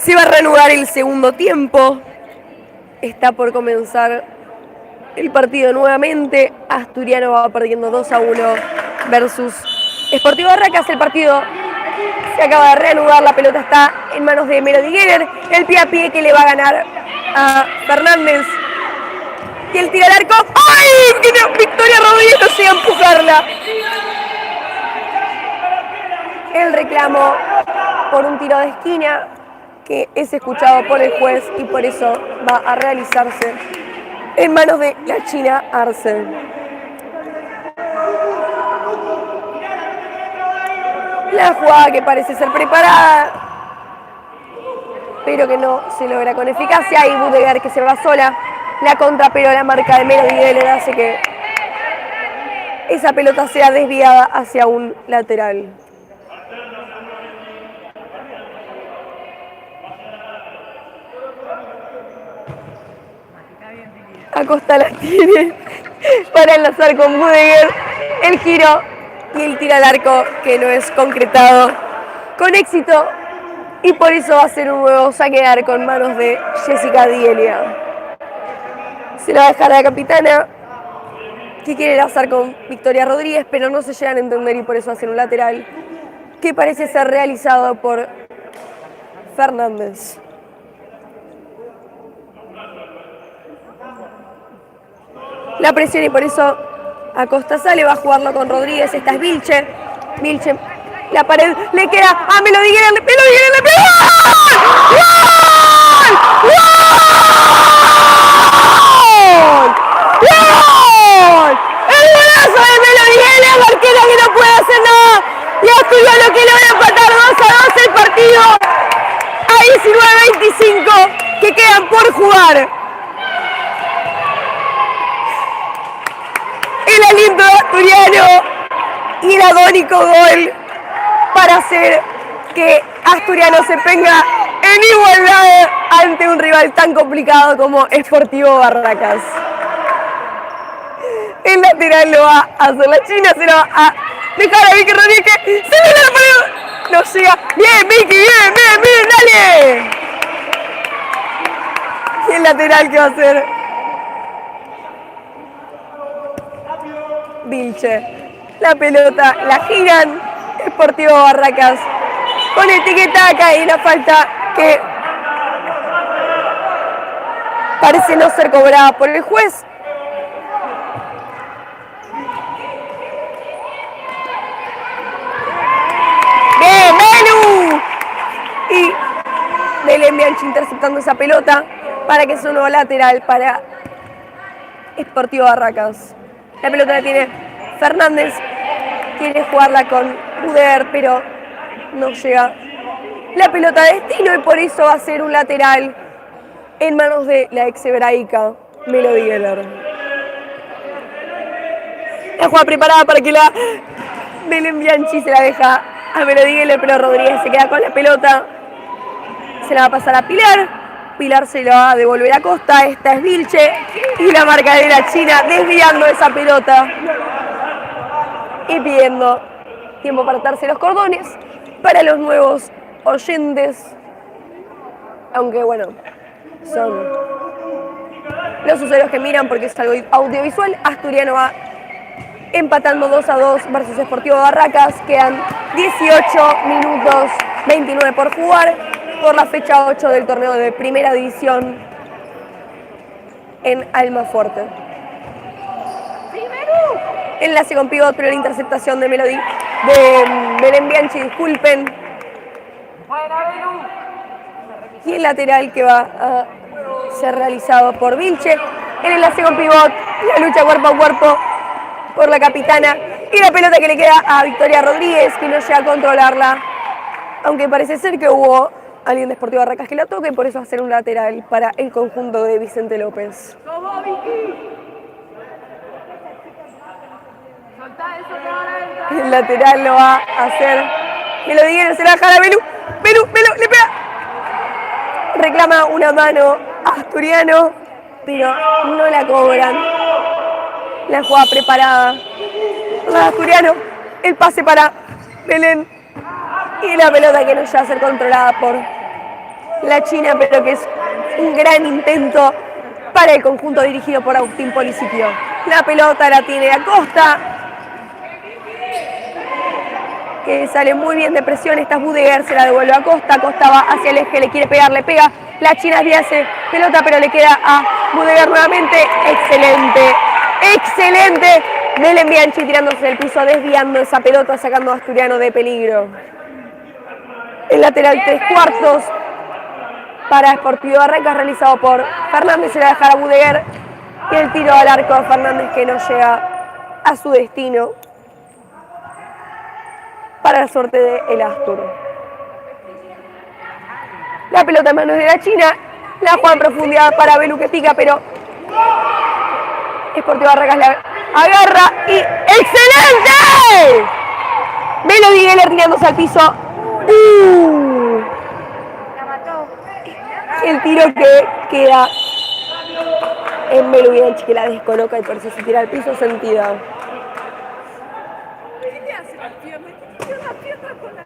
Se va a reanudar el segundo tiempo. Está por comenzar el partido nuevamente. Asturiano va perdiendo 2-1 versus Sportivo Barracas. El partido se acaba de reanudar. La pelota está en manos de Melody Geller. El pie a pie que le va a ganar a Fernández. Y el tiro al arco. ¡Ay! Victoria Rodríguez no llega a empujarla. El reclamo por un tiro de esquina que es escuchado por el juez y por eso va a realizarse en manos de la China Arce. La jugada que parece ser preparada, pero que no se logra con eficacia, y Budegar que se va sola. La contra, pero la marca de Melody Geller hace que esa pelota sea desviada hacia un lateral. Acosta la tiene para enlazar con Budegar. El giro y el tiro al arco que no es concretado con éxito. Y por eso va a ser un nuevo saque de arco en manos de Jessica D'Elia. Se la va a dejar a la capitana, que quiere enlazar con Victoria Rodríguez, pero no se llegan a entender y por eso va a ser un lateral que parece ser realizado por Fernández. La presión y por eso Acosta sale, va a jugarlo con Rodríguez. Esta es Vilche. Vilche, la pared le queda a Melody Geller. Melody Geller le pega. ¡Gol! ¡Gol! ¡El golazo de Melody Geller! Arquera que no puede hacer nada. Y Asturiano que logra empatar 2-2 el partido. A 19-25 que quedan por jugar. El aliento de Asturiano y el agónico gol para hacer que Asturiano se ponga en igualdad ante un rival tan complicado como Sportivo Barracas. El lateral lo va a hacer la China, se lo va a dejar a Vicky Rodríguez, que se viene la pared. No llega. Bien, Vicky, bien, dale. Y el lateral que va a hacer Vilche. La pelota la giran. Sportivo Barracas con etiquetaca y la falta que parece no ser cobrada por el juez. ¡Bien, Menu! Y Belén Bianchi interceptando esa pelota para que sea un nuevo lateral para Sportivo Barracas. La pelota la tiene Fernández, quiere jugarla con Budegar, pero no llega la pelota a destino y por eso va a ser un lateral en manos de la ex hebraica Melody Geller. La jugada preparada para que la Belén Bianchi se la deja a Melody Geller, pero Rodríguez se queda con la pelota. Se la va a pasar a Pilar. Pilar se la va a devolver a Costa. Esta es Vilche y la marca de la China desviando esa pelota y pidiendo tiempo para atarse los cordones para los nuevos oyentes, aunque bueno, son los usuarios que miran porque es algo audiovisual. Asturiano va empatando 2-2 versus Sportivo Barracas. Quedan 18 minutos 29 por jugar por la fecha 8 del torneo de primera división en Almafuerte. Enlace con pivot, pero la interceptación de Belén Bianchi, disculpen. Y el lateral que va a ser realizado por Vilche. El enlace con pivot, la lucha cuerpo a cuerpo por la capitana. Y la pelota que le queda a Victoria Rodríguez, que no llega a controlarla. Aunque parece ser que hubo alguien de Sportivo Barracas que la toca y por eso va a ser un lateral para el conjunto de Vicente López. El lateral lo va a hacer Melody Geller, se la deja a Belú, le pega. Reclama una mano Asturiano, pero no la cobran. La jugada preparada por Asturiano, el pase para Belén y la pelota que no llega a ser controlada por la China, pero que es un gran intento para el conjunto dirigido por Agustín Policiquio. La pelota la tiene Acosta, que sale muy bien de presión. Esta es Budeguer, se la devuelve a Acosta. Acosta va hacia el eje, le quiere pegar, le pega. La China hace pelota, pero le queda a Budeguer nuevamente. Excelente, excelente. Belén Bianchi tirándose del piso, desviando esa pelota, sacando a Asturiano de peligro. El lateral 3/4 para Sportivo Barracas, realizado por Fernández, se la dejará a Budeguer. Y el tiro al arco de Fernández, que no llega a su destino, para la suerte de el Astur. La pelota en manos de la China, la juega en profundidad para Belu, que pica, pero Sportivo Barracas la agarra y ¡excelente! Belu Digueler tirándose al piso. El tiro que queda en Belu Bianchi, que la descoloca y por eso se tira al piso, sentida. ¿Qué le hace la pierna? Metió la pierna con la...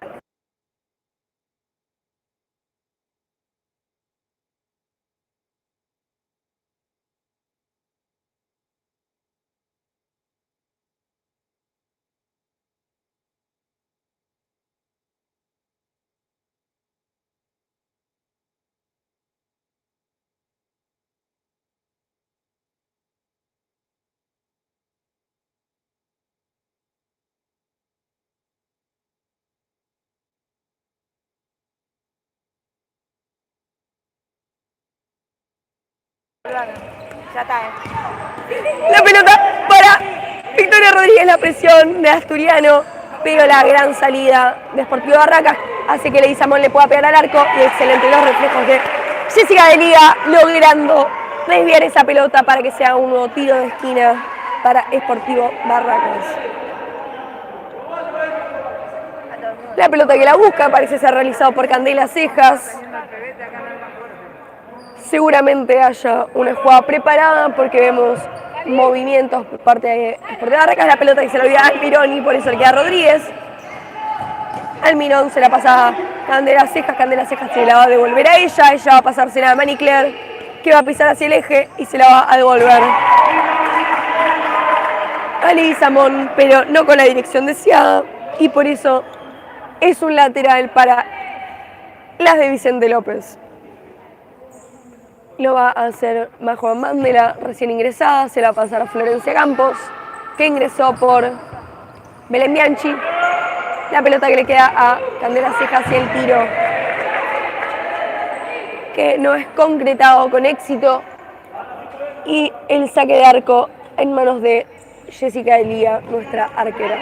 Ya está, La pelota para Victoria Rodríguez, la presión de Asturiano, pero la gran salida de Sportivo Barracas hace que Leguizamón le pueda pegar al arco y excelente los reflejos de Jessica de Liga, logrando desviar esa pelota para que sea un nuevo tiro de esquina para Sportivo Barracas. La pelota que la busca parece ser realizado por Candela Cejas. Seguramente haya una jugada preparada porque vemos movimientos por parte de Barracas. La pelota que se la olvida a Almirón y por eso le queda a Rodríguez. Almirón se la pasa a Candela Cejas se la va a devolver a ella. Ella va a pasársela a Manicler, que va a pisar hacia el eje y se la va a devolver a Leguizamón, pero no con la dirección deseada. Y por eso es un lateral para las de Vicente López. Lo va a hacer Majo Mandela, recién ingresada, se la va a pasar a Florencia Campos, que ingresó por Belén Bianchi. La pelota que le queda a Candela Cejas y el tiro que no es concretado con éxito. Y el saque de arco en manos de Jessica Elía, nuestra arquera.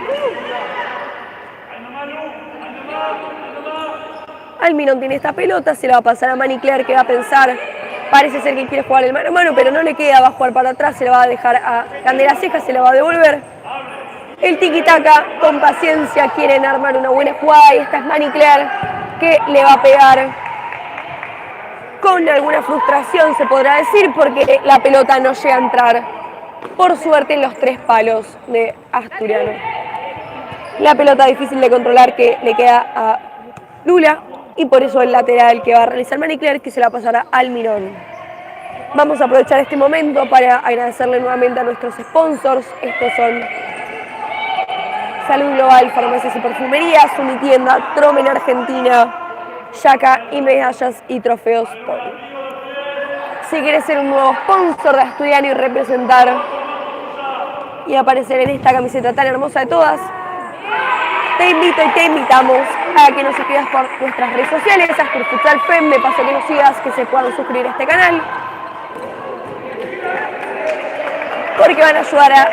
Almirón tiene esta pelota, se la va a pasar a Manicler, que va a pensar, parece ser que quiere jugar el mano a mano, pero no le queda, va a jugar para atrás, se la va a dejar a Candela Cejas, se la va a devolver. El tiki-taka, con paciencia, quieren armar una buena jugada y esta es Manicler, que le va a pegar con alguna frustración, se podrá decir, porque la pelota no llega a entrar, por suerte, en los 3 palos de Asturiano. La pelota difícil de controlar que le queda a Lula, y por eso el lateral que va a realizar Manicler, que se la pasará al Almirón. Vamos a aprovechar este momento para agradecerle nuevamente a nuestros sponsors. Estos son Salud Global, Farmacias y Perfumerías, Unitienda, Tromen Argentina, Yaca y Medallas y Trofeos Poli. Si quieres ser un nuevo sponsor de Asturiano y representar y aparecer en esta camiseta tan hermosa de todas, te invito y te invitamos a que nos escribas por nuestras redes sociales, Astur Futsal Fem, de paso que nos sigas, que se puedan suscribir a este canal, porque van a ayudar a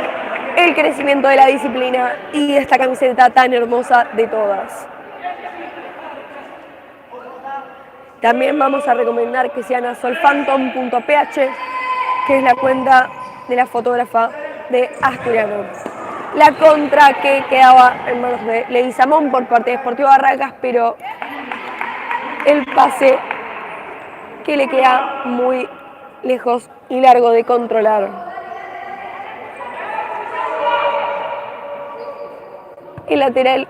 el crecimiento de la disciplina y de esta camiseta tan hermosa de todas. También vamos a recomendar que sean a solphantom.ph, que es la cuenta de la fotógrafa de Asturiano. La contra que quedaba en manos de Leguizamón por parte de Sportivo Barracas, pero el pase que le queda muy lejos y largo de controlar. El lateral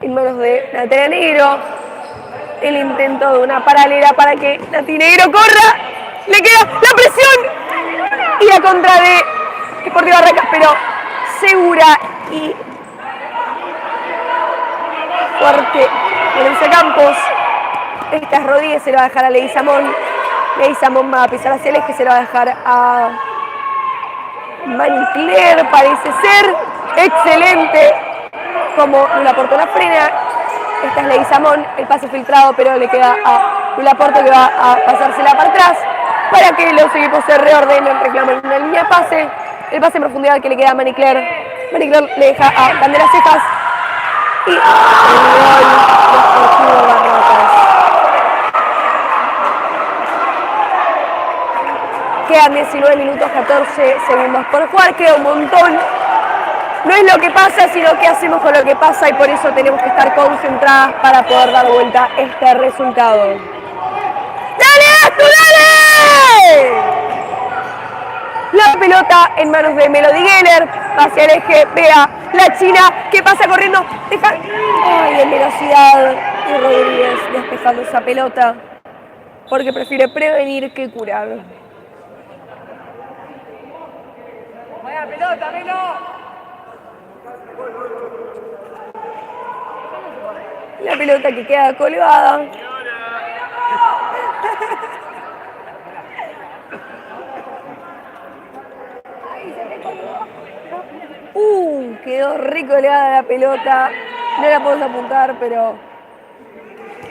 en manos de Natalia Negro. el intento de una paralela para que Latinegro corra. Le queda la presión y la contra de Sportivo Barracas, pero segura y fuerte. Florencia Campos. Esta es Rodríguez, se lo va a dejar a Leguizamón. Leguizamón va a pisar hacia el eje, se lo va a dejar a Manicler, parece ser. Excelente. Como Lula Porto la frena. Esta es Leguizamón, el pase filtrado, pero le queda a Lula Porto que va a pasársela para atrás para que los equipos se reordenen, reclaman una línea de pase. El pase en profundidad que le queda a Manicler. Manicler le deja a Banderas Cejas. Y el gol de Sportivo Barracas. Quedan 19 minutos 14 segundos por jugar, queda un montón. No es lo que pasa, sino qué hacemos con lo que pasa y por eso tenemos que estar concentradas para poder dar vuelta este resultado. ¡Dale, Astu, dale! La pelota en manos de Melody Geller, hacia el eje, vea la China que pasa corriendo, deja, ay, en velocidad, y Rodríguez despejando esa pelota, porque prefiere prevenir que curar. ¡Vaya pelota, Melo! La pelota que queda colgada. Quedó recolgada la pelota. No la podemos apuntar, pero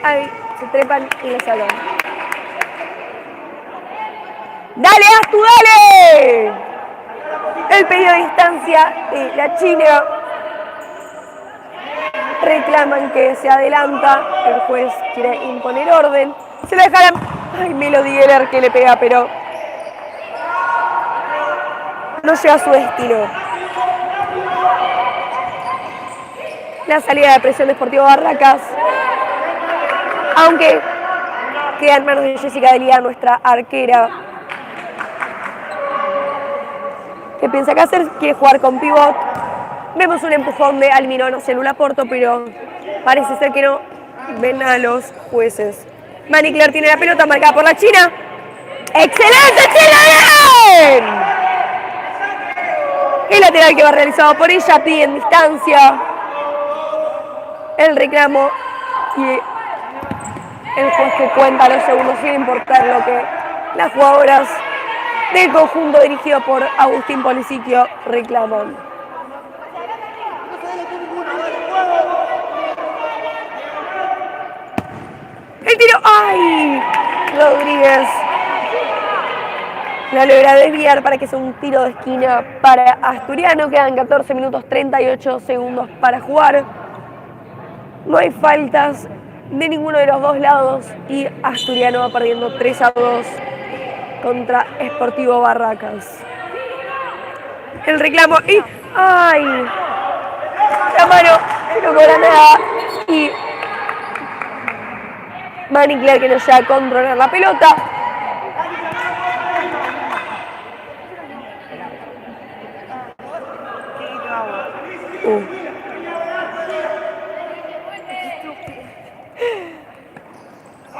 ahí se trepan y le sacan. ¡Dale, Astu, dale! El pedido de distancia de la China. Reclaman que se adelanta. El juez quiere imponer orden. Se la dejaron. Ay, Melody Geller que le pega, pero no llega a su destino. La salida de presión de Sportivo Barracas. Aunque queda en manos de Jessica Delía, nuestra arquera. ¿Qué piensa que hacer? Quiere jugar con pivot. Vemos un empujón de Almirón hacia Lula Porto, pero parece ser que no ven a los jueces. Manicler tiene la pelota marcada por la China. ¡Excelente, China! ¡Bien! El lateral que va realizado por ella, pide en distancia el reclamo y el juez que cuenta los segundos sin importar lo que las jugadoras del conjunto dirigido por Agustín Policiquio reclaman. El tiro, ¡ay! Rodríguez la logra desviar para que sea un tiro de esquina para Asturiano. Quedan 14 minutos 38 segundos para jugar. No hay faltas de ninguno de los dos lados y Asturiano va perdiendo 3-2 contra Sportivo Barracas. El reclamo y ¡ay! La mano no cobra nada y Manicler que no llega a controlar la pelota.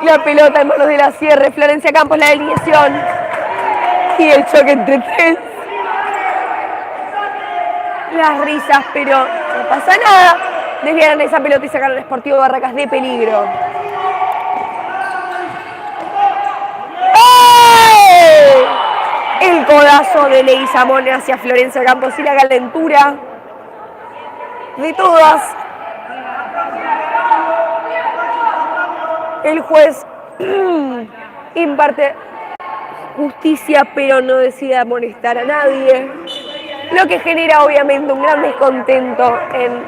La pelota en manos de la cierre, Florencia Campos, la alineación y el choque entre tres. Las risas, pero no pasa nada. Desviaron esa pelota y sacaron a Sportivo Barracas de peligro. ¡Ay! El codazo de Leguizamón hacia Florencia Campos y la calentura de todas. El juez imparte justicia, pero no decide amonestar a nadie, lo que genera obviamente un gran descontento en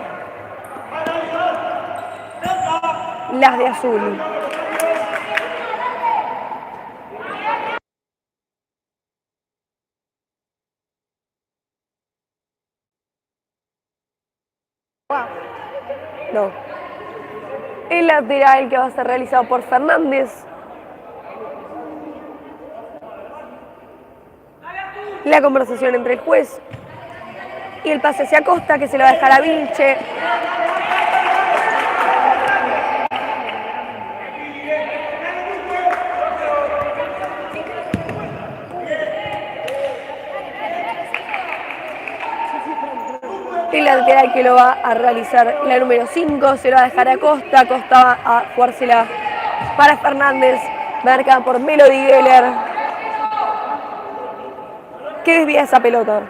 las de azul. No. El lateral que va a ser realizado por Fernández. La conversación entre el juez y el pase hacia Costa, que se lo va a dejar a Vinche. el lateral que lo va a realizar la número 5, se lo va a dejar a Costa. Costa va a jugársela para Fernández, marcada por Melody Geller, que desvía esa pelota.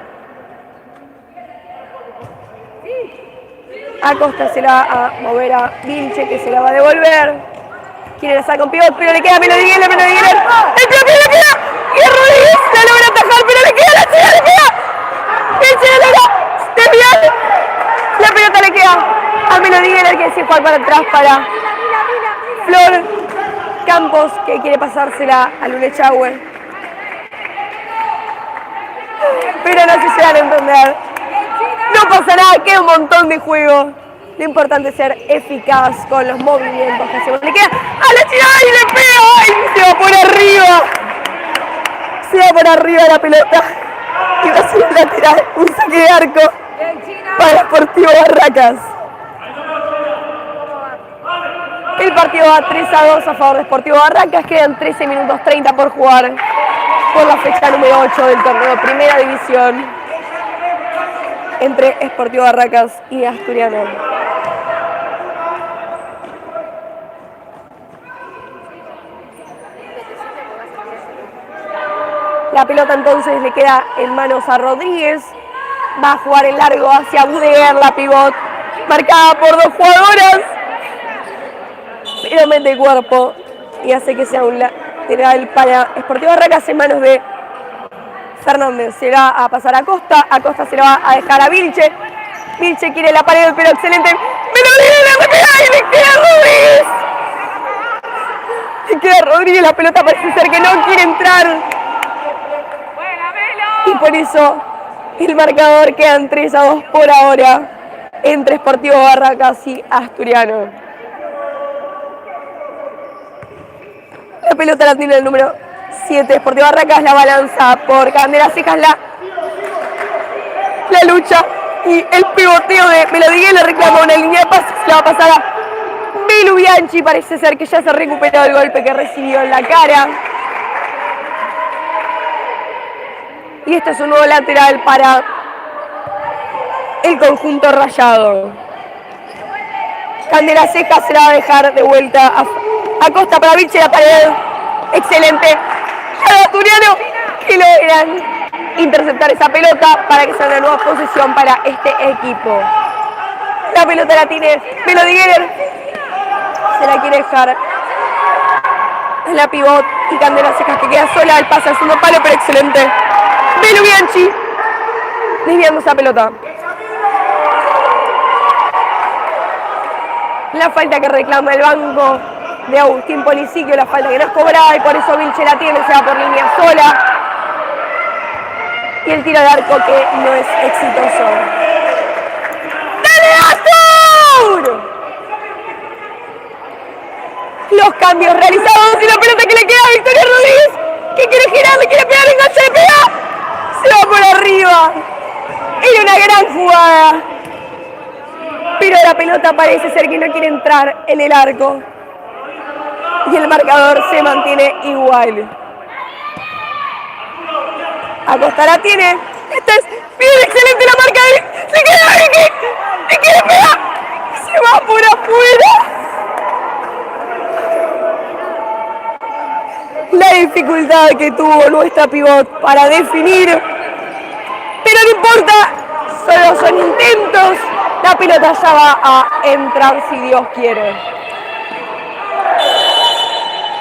A Costa se la va a mover a Vilche, que se la va a devolver. Quiere la saca un pivot, pero le queda a Melody Geller, Melody Geller. ¡El pivot le queda! Y Rodríguez la logra atajar, pero le queda, la chica le queda. Vilche la logra desviar. La pelota le queda a Melody Geller, que se juega para atrás para Flor Campos, que quiere pasársela a Lulechagüe. Pero no se llegan a entender. No pasa nada, queda un montón de juego. Lo importante es ser eficaz con los movimientos que hacemos. Le queda a la China y le pega. ¡Ay! Se va por arriba. Se va por arriba la pelota. Y va a ser un lateral, un saque de arco para Sportivo Barracas. El partido va 3-2 a favor de Sportivo Barracas. Quedan 13 minutos 30 por jugar por la fecha número 8 del torneo Primera División entre Sportivo Barracas y Asturiano. La pelota entonces le queda en manos a Rodríguez. Va a jugar el largo hacia Budeguer, la pivot, marcada por dos jugadoras. Pero mete el cuerpo y hace que sea un lateral para Sportivo Barracas en manos de Fernández. Se va a pasar a Costa. A Costa se la va a dejar a Vilche. Vilche quiere la pared, pero excelente. ¡Melody le pega y le queda Rodríguez! Le queda Rodríguez, la pelota parece ser que no quiere entrar. Y por eso el marcador quedan 3-2 por ahora entre Sportivo Barracas y Asturiano. La pelota la tiene el número 7, Sportivo Barracas, la balanza por Candela Cejas, la lucha y el pivoteo de Melody Geller, le reclama una línea de pases, se la va a pasar a Belu Bianchi. Parece ser que ya se recuperó el golpe que recibió en la cara. Y este es un nuevo lateral para el conjunto rayado. Candela Cejas se la va a dejar de vuelta a Costa para Vilche, la pared. Excelente. Para Asturiano, que logran interceptar esa pelota para que sea una nueva posesión para este equipo. La pelota la tiene Melody Geller. Se la quiere dejar a la pivot y Candela Cejas, que queda sola. El pase al segundo palo, pero excelente. Belu Bianchi desviando esa pelota. La falta que reclama el banco de Agustín Policiquio, la falta que no es cobrada y por eso Vilche la tiene, se va por línea sola. Y el tiro de arco que no es exitoso. ¡Dale, Astur! Los cambios realizados y la pelota que le queda a Victoria Rodríguez, que quiere girar, le quiere pegar, engancha, le pega. Se va por arriba. Era una gran jugada. Pero la pelota parece ser que no quiere entrar en el arco. Y el marcador se mantiene igual. Acosta la tiene. Esta es bien excelente la marca de... ¡Se queda Vicky! ¡Le quiere pegar! ¡Se va por afuera! La dificultad que tuvo nuestra pivot para definir. Pero no importa. Solo son intentos. La pelota ya va a entrar si Dios quiere.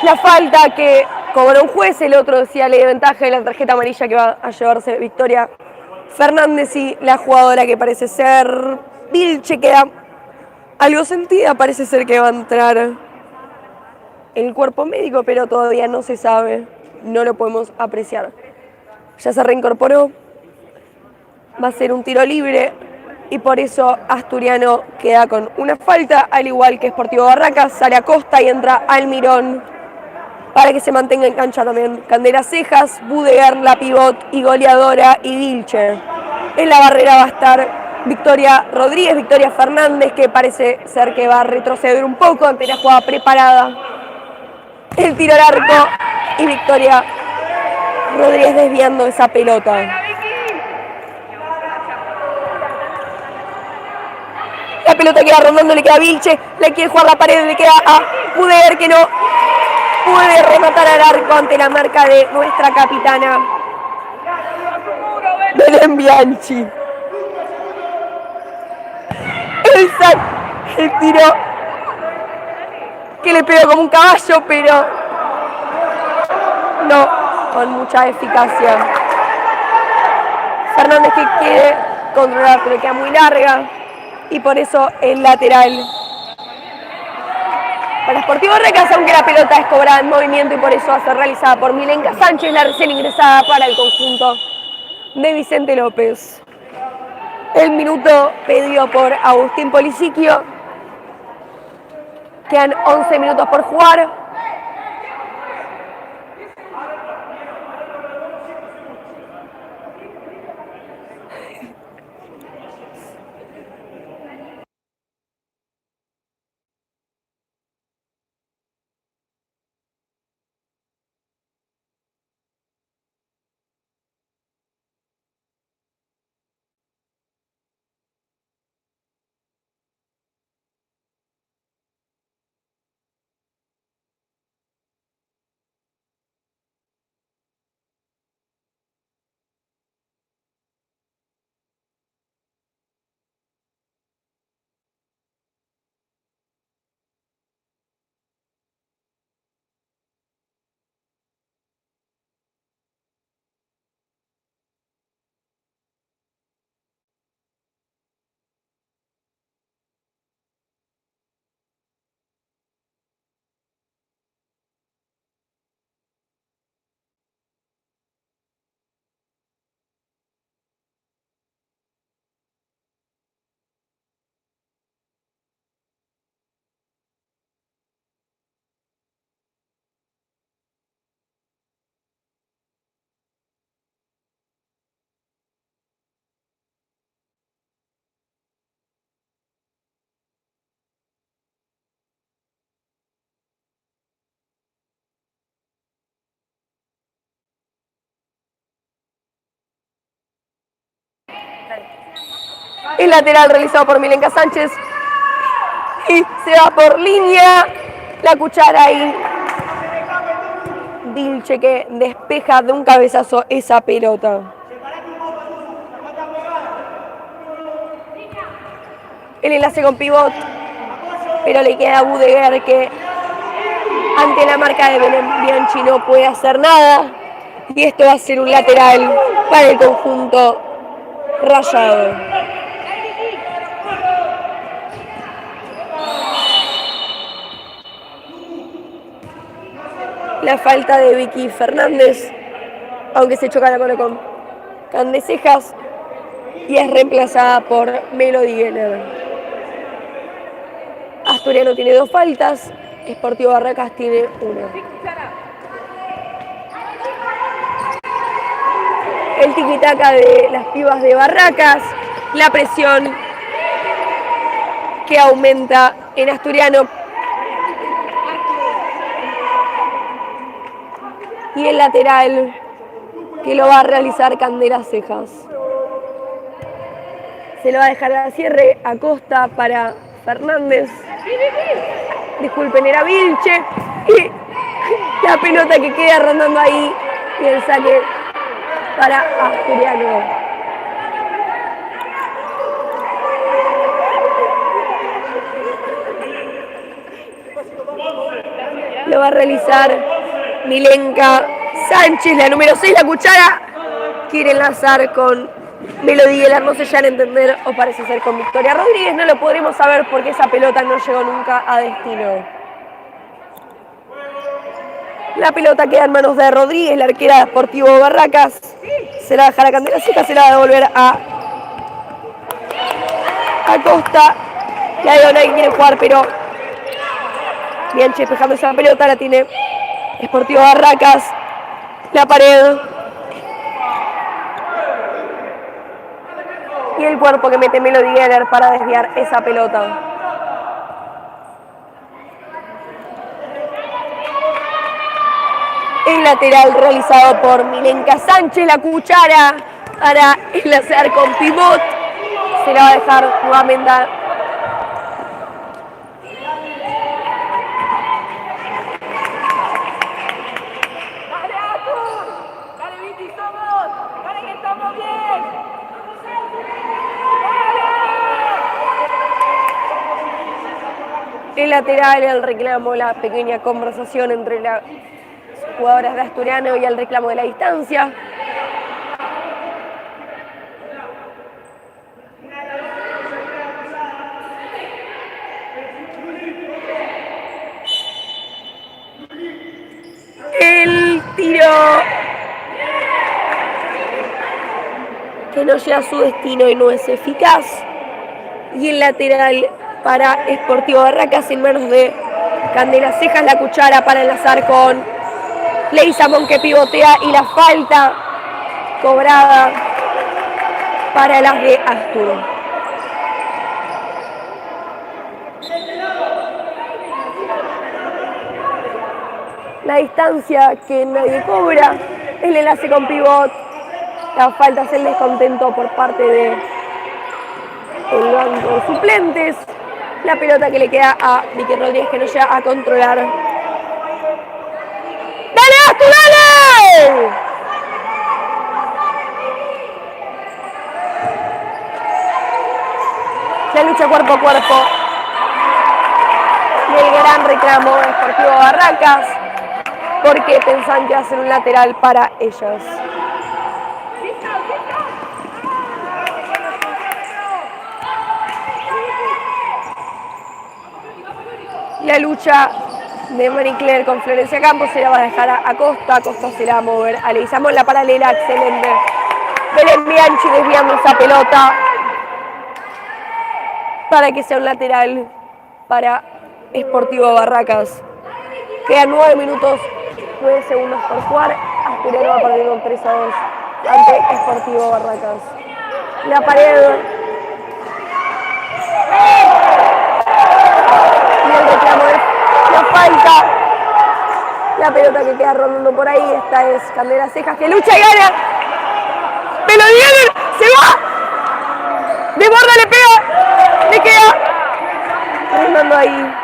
La falta que cobró un juez, el otro decía ley de ventaja y la tarjeta amarilla que va a llevarse Victoria Fernández y la jugadora que parece ser Vilche queda algo sentida, parece ser que va a entrar el cuerpo médico, pero todavía no se sabe, no lo podemos apreciar. Ya se reincorporó, va a ser un tiro libre y por eso Asturiano queda con una falta, al igual que Sportivo Barracas. Sale a Costa y entra Almirón para que se mantenga en cancha también Candela Cejas, Budeguer, la pivot y goleadora, y Vilche. En la barrera va a estar Victoria Rodríguez, Victoria Fernández, que parece ser que va a retroceder un poco ante la jugada preparada. El tiro al arco y Victoria Rodríguez desviando esa pelota. La pelota queda rondando, le queda a Vilche. Le quiere jugar la pared, le queda a Budeguer, que no puede rematar al arco ante la marca de nuestra capitana Belén Bianchi. El tiro que le pegó como un caballo, pero no con mucha eficacia. Fernández que quiere controlar, pero queda muy larga y por eso el lateral para Sportivo Barracas, aunque la pelota es cobrada en movimiento y por eso va a ser realizada por Milenka Sánchez, la recién ingresada para el conjunto de Vicente López. El minuto pedido por Agustín Polisiquio. Quedan 11 minutos por jugar. El lateral realizado por Milenka Sánchez y se va por línea. La cuchara y Vilche que despeja de un cabezazo esa pelota. El enlace con pivot, pero le queda a Budeguer que ante la marca de Belén Bianchi no puede hacer nada. Y esto va a ser un lateral para el conjunto rayado. La falta de Vicky Fernández, aunque se choca la mano con Candecejas, y es reemplazada por Melody Geller. Asturiano tiene 2 faltas, Sportivo Barracas tiene 1. El tiquitaca de las pibas de Barracas, la presión que aumenta en Asturiano. Y el lateral que lo va a realizar Candela Cejas. Se lo va a dejar a cierre a Costa para Fernández. Disculpen, era Vilche. Y la pelota que queda rondando ahí. Y el saque para Asturiano. Lo va a realizar Milenka Sánchez, la número 6, la cuchara. Quiere enlazar con Melody Geller, no se llegan a entender, o parece ser con Victoria Rodríguez. No lo podremos saber porque esa pelota no llegó nunca a destino. La pelota queda en manos de Rodríguez, la arquera de Sportivo Barracas. Se la va a dejar a Candela Cejas, se la va a devolver a Costa. La Leona que quiere jugar, pero Bianchi despejando esa pelota, la tiene Sportivo Barracas. La pared. Y el cuerpo que mete Melody Geller para desviar esa pelota. El lateral realizado por Milenka Sánchez, la cuchara para enlazar con pivot. Se la va a dejar nuevamente El lateral, el reclamo, la pequeña conversación entre las jugadoras de Asturiano y el reclamo de la distancia. El tiro que no llega a su destino y no es eficaz. Y el lateral para Sportivo Barracas en manos de Candela Cejas, la cuchara para enlazar con Leizamón, que pivotea, y la falta cobrada para las de Astur. La distancia que nadie cobra, el enlace con pivot, la falta es el descontento por parte de el banco de suplentes, la pelota que le queda a Vicky Rodríguez, que no llega a controlar. ¡Dale, Astur, dale! La lucha cuerpo a cuerpo y el gran reclamo de Sportivo Barracas, porque pensaban que iba a ser un lateral para ellas. La lucha de Marie Claire con Florencia Campos se la va a dejar a Costa. Costa se la va a mover a Leizamón, la paralela, excelente. Belén Bianchi desviando esa pelota para que sea un lateral para Sportivo Barracas. Quedan 9 minutos, 9 segundos por jugar. Asturiano va perdiendo 3-2 ante Sportivo Barracas. La pared. Y el reclamo de la falta. La pelota que queda rondando por ahí. Esta es Candela Cejas, que lucha y gana. ¡Me lo dieron! ¡Se va! De borda le pega. Le queda. Rondando ahí.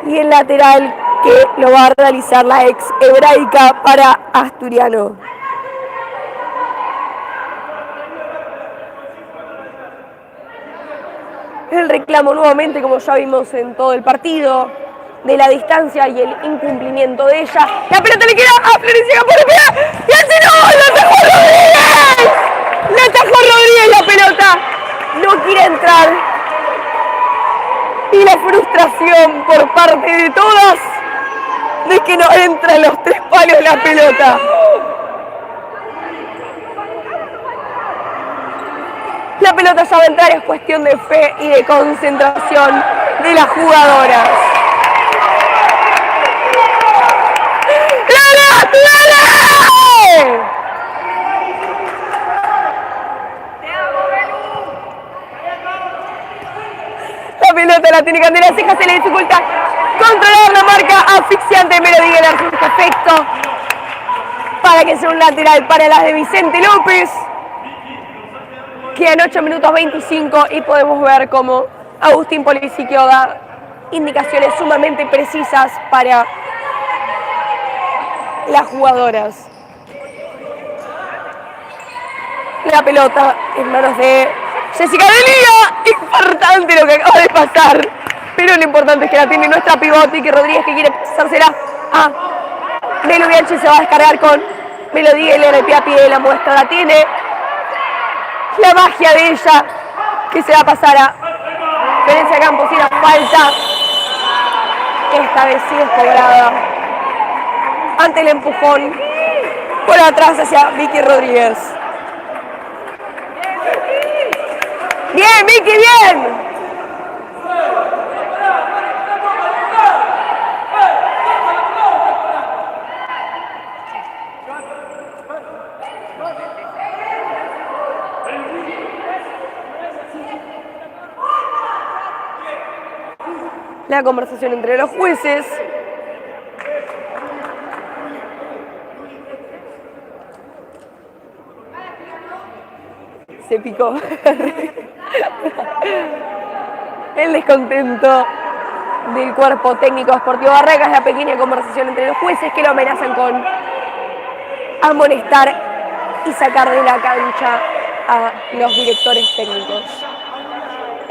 Y el lateral que lo va a realizar la ex hebraica para Asturiano. El reclamo nuevamente, como ya vimos en todo el partido, de la distancia y el incumplimiento de ella. La pelota le queda a Florencia Campos, le pega. ¡Y así no! ¡La atajó Rodríguez! ¡La atajó Rodríguez la pelota! No quiere entrar. Y la frustración por parte de todas de que no entra en los 3 palos la pelota. La pelota ya va a entrar, es cuestión de fe y de concentración de las jugadoras. ¡Dale! ¡Dale! La pelota la tiene Candela Cejas, se le dificulta controlar la marca asfixiante de Melody Geller, su efecto para que sea un lateral para las de Vicente López. Quedan 8 minutos 25 y podemos ver cómo Agustín Polisiquio da indicaciones sumamente precisas para las jugadoras. La pelota en manos de Jessica Delía. Importante lo que acaba de pasar, pero lo importante es que la tiene nuestra pivot, Vicky Rodríguez, que quiere pasársela a Melu Bianchi. Se va a descargar con Melody Geller, el pie a pie, la muestra la tiene. La magia de ella, que se va a pasar a Florencia Campos y la falta. Esta vez sí es cobrada ante el empujón por atrás hacia Vicky Rodríguez. ¡Bien, Vicky, bien! La conversación entre los jueces. Se picó. El descontento del cuerpo técnico Sportivo Barracas, la pequeña conversación entre los jueces que lo amenazan con amonestar y sacar de la cancha a los directores técnicos.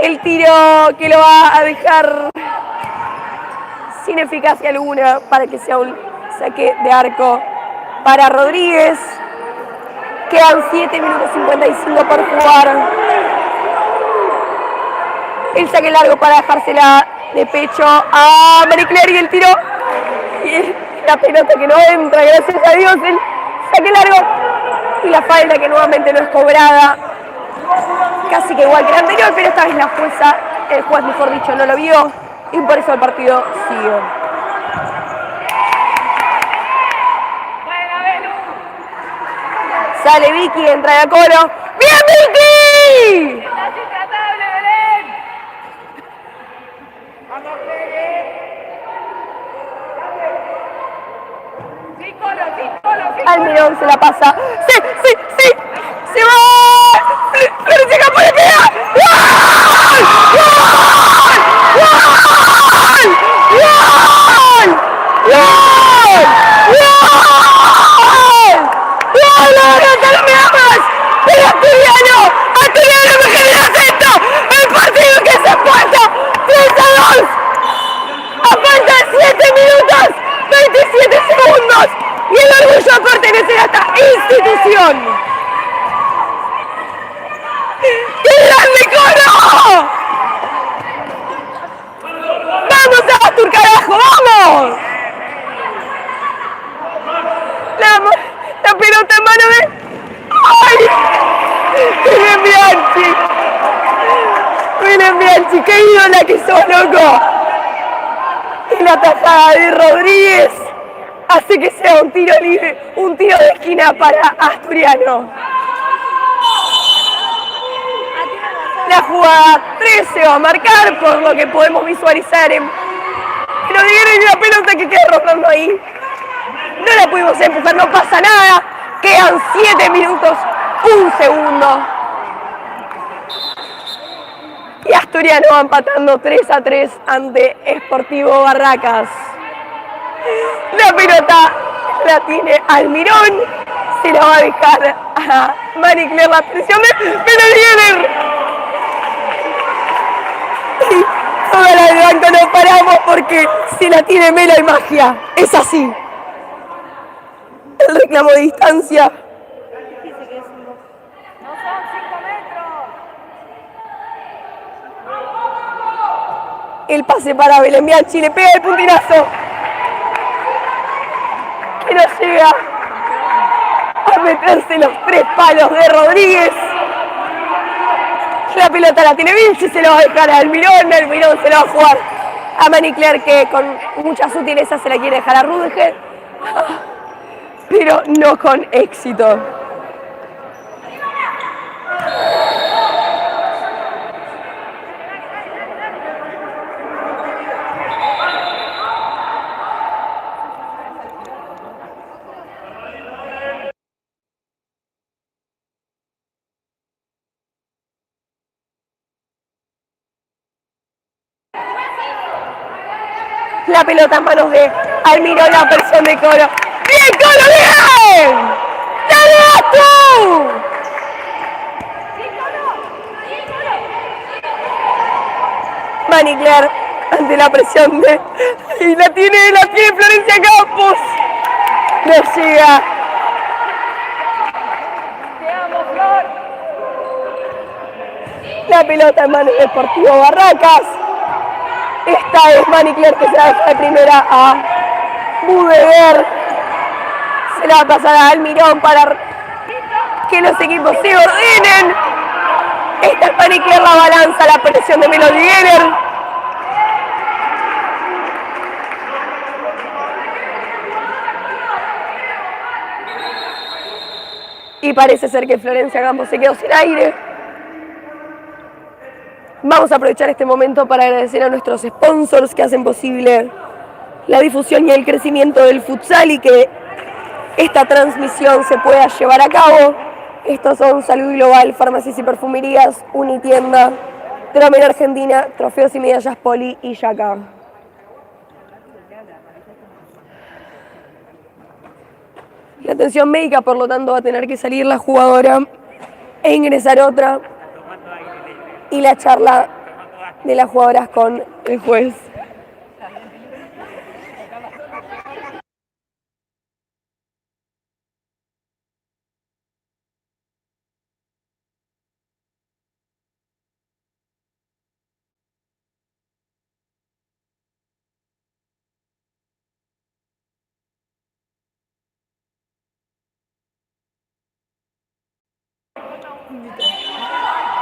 El tiro que lo va a dejar sin eficacia alguna para que sea un saque de arco para Rodríguez. Quedan 7 minutos 55 por jugar. El saque largo para dejársela de pecho a Marie Claire y el tiro. Y la pelota que no entra, gracias a Dios. El saque largo y la falta que nuevamente no es cobrada. Casi que igual que el anterior, pero esta vez la jueza, el juez mejor dicho, no lo vio. Y por eso el partido sigue. Sale Vicky, entra de Colo. ¡Bien, Vicky! ¡Estás intratable, Belén! ¡Vamos, sí, Colo, sí, Colo, sí, Colo! Almirón se la pasa. ¡Sí, sí, sí! ¡Se va! ¡Florencia Campos le pega! ¡Gol! ¡Gol! ¡Gol! ¡Gol! ¡Gol! ¡Gol! ¡Gol! ¡No me amas! ¡Pero Asturiano! ¡Asturiano me genera esto! ¡El partido que se ha puesto! ¡3-2! ¡A falta de 7 minutos! ¡27 segundos! ¡Y el orgullo de pertenecer a esta institución! ¡Qué grande Colo! ¡Vamos a Astur, carajo! ¡Vamos! La pelota en mano de... ¡Ay! William Bianchi. William Bianchi, qué ídola que sos, loco. Y la tajada de Rodríguez hace que sea un tiro libre, un tiro de esquina para Asturiano. La jugada 3 se va a marcar, por lo que podemos visualizar pero viene la pelota que queda rodando ahí. No la pudimos empujar, no pasa nada. Quedan 7 minutos, 1 segundo. Y Asturiano va empatando 3-3 ante Sportivo Barracas. La pelota la tiene Almirón. Se la va a dejar a Marie Claire, la presión de Melo. Y toda la del banco nos paramos porque si la tiene Melo hay magia. Es así. El reclamo de distancia. No son 5 metros. El pase para Belén Bianchi, le pega el puntinazo. Que no llega a meterse los 3 palos de Rodríguez. La pelota la tiene Vinci, se lo va a dejar a Almirón. Almirón se lo va a jugar a Marie Claire, que con mucha sutileza se la quiere dejar a Rudiger, pero no con éxito. La pelota en manos de Almirón, la presión de Colo. ¡Bien, Colo, bien! ¡Dale tú! Marie Claire ante la presión de... Y la tiene Florencia Campos. No llega. Te amo, Flor. La pelota en manos de Sportivo Barracas. Esta es Marie Claire que se la deja de primera a Budeguer. Se la va a pasar a Almirón para que los equipos se ordenen. Esta es Marie Claire, la balanza, la presión de Melody Geller. Y parece ser que Florencia Campos se quedó sin aire. Vamos a aprovechar este momento para agradecer a nuestros sponsors que hacen posible la difusión y el crecimiento del futsal y que esta transmisión se pueda llevar a cabo. Estos son Salud Global, Farmacias y Perfumerías, Unitienda, Tromen Argentina, Trofeos y Medallas Poli y Yaca. La atención médica, por lo tanto, va a tener que salir la jugadora e ingresar otra. Y la charla de las jugadoras con el juez.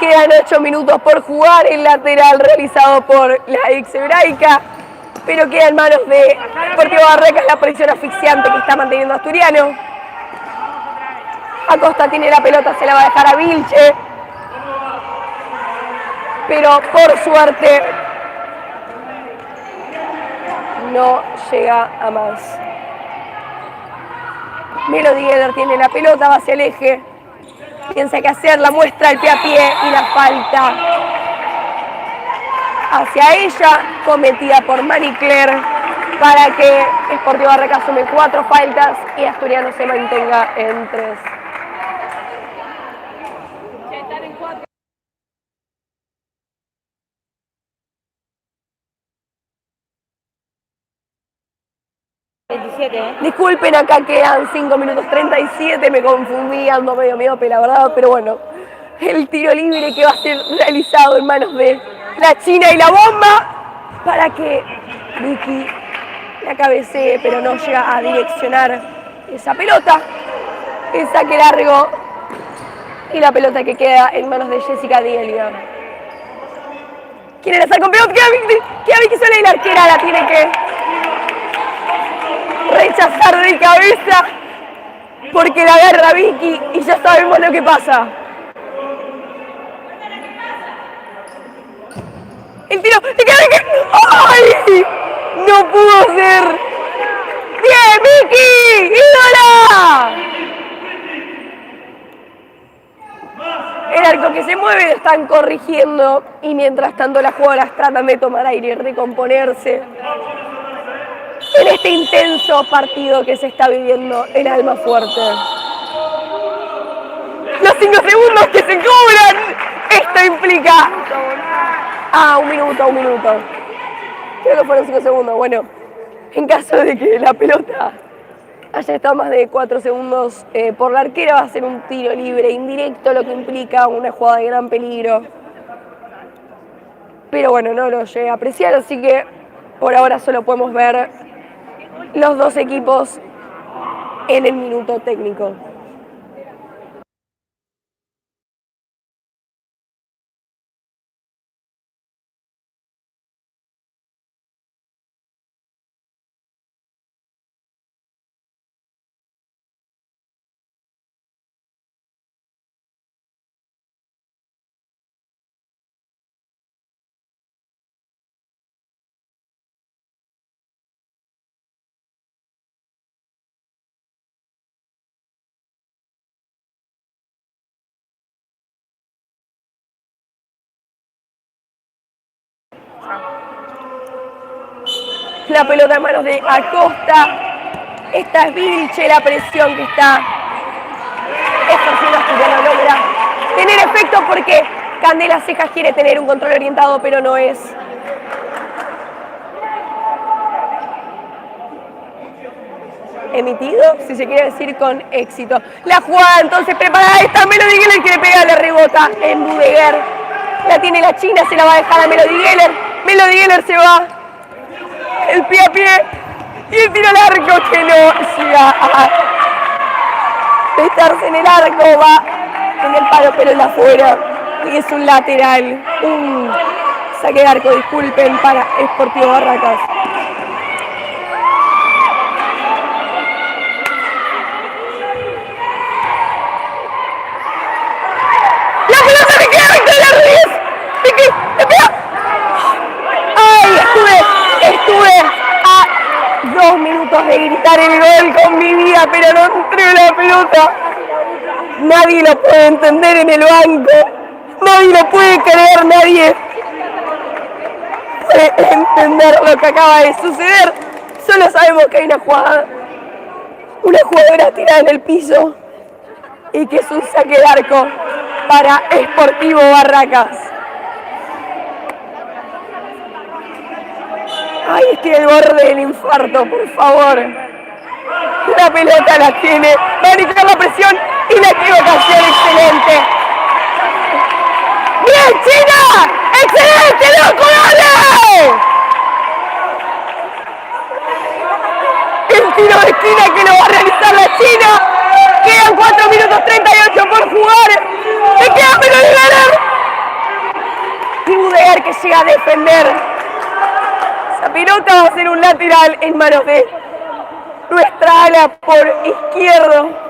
Quedan 8 minutos por jugar, el lateral realizado por la ex hebraica, pero queda en manos de Sportivo Barracas la presión asfixiante que está manteniendo Asturiano. Acosta tiene la pelota, se la va a dejar a Vilche, pero por suerte no llega a más. Melody Geller tiene la pelota, va hacia el eje. Piensa qué hacer, la muestra el pie a pie y la falta hacia ella, cometida por Marie Claire, para que Sportivo Barracas sume 4 faltas y Asturiano se mantenga en 3. Disculpen, acá quedan 5 minutos 37, me confundí, ando medio miope, la verdad, pero bueno, el tiro libre que va a ser realizado en manos de la China y la bomba para que Vicky la cabecee, pero no llega a direccionar esa pelota. El saque largo y la pelota que queda en manos de Jessica Dielia. ¿Quieren hacer con pelota? Queda Vicky sola y la arquera la tiene que rechazar de cabeza porque la agarra Vicky y ya sabemos lo que pasa. El tiro, ¡ay! No pudo ser. ¡Bien, Vicky! ¡Ídola! El arco que se mueve lo están corrigiendo y mientras tanto las jugadoras tratan de tomar aire y recomponerse en este intenso partido que se está viviendo en Almafuerte. Los 5 segundos que se cobran, esto implica... un minuto. Creo que fueron 5 segundos. Bueno, en caso de que la pelota haya estado más de 4 segundos por la arquera, va a ser un tiro libre indirecto, lo que implica una jugada de gran peligro. Pero bueno, no lo llegué a apreciar, así que por ahora solo podemos ver los dos equipos en el minuto técnico. La pelota en manos de Acosta. Esta es Vilche, la presión que está ejerciendo Asturiano logra tener efecto porque Candela Cejas quiere tener un control orientado, pero no es. Emitido, si se quiere decir, con éxito. La jugada entonces preparada está Melody Geller, quiere pegarle, rebota en Budeguer. La tiene la China, se la va a dejar a Melody Geller. Melody Geller se va. El pie a pie y el tiro largo que no llega a estarse en el arco, va en el palo pero en la afuera y es un lateral, un saque de arco, disculpen, para Sportivo Barracas. La pelota me queda Victoria Ruiz, Vicky, le pega. Ay, estuve a 2 minutos de gritar el gol con mi vida, pero no entré la pelota. Nadie lo puede entender en el banco, nadie lo puede creer, nadie puede entender lo que acaba de suceder. Solo sabemos que hay una jugadora tirada en el piso y que es un saque de arco para Sportivo Barracas. Ay, estoy al borde del infarto, por favor. La pelota la tiene. Va a iniciar la presión y la equivocación excelente. ¡Bien, China! ¡Excelente, loco, dale! El tiro de esquina que lo va a realizar la China. Quedan 4 minutos 38 por jugar. ¡Me queda Melo Digueler! Y Budear que llega a defender. Esa pelota va a ser un lateral en manos de nuestra ala por izquierdo.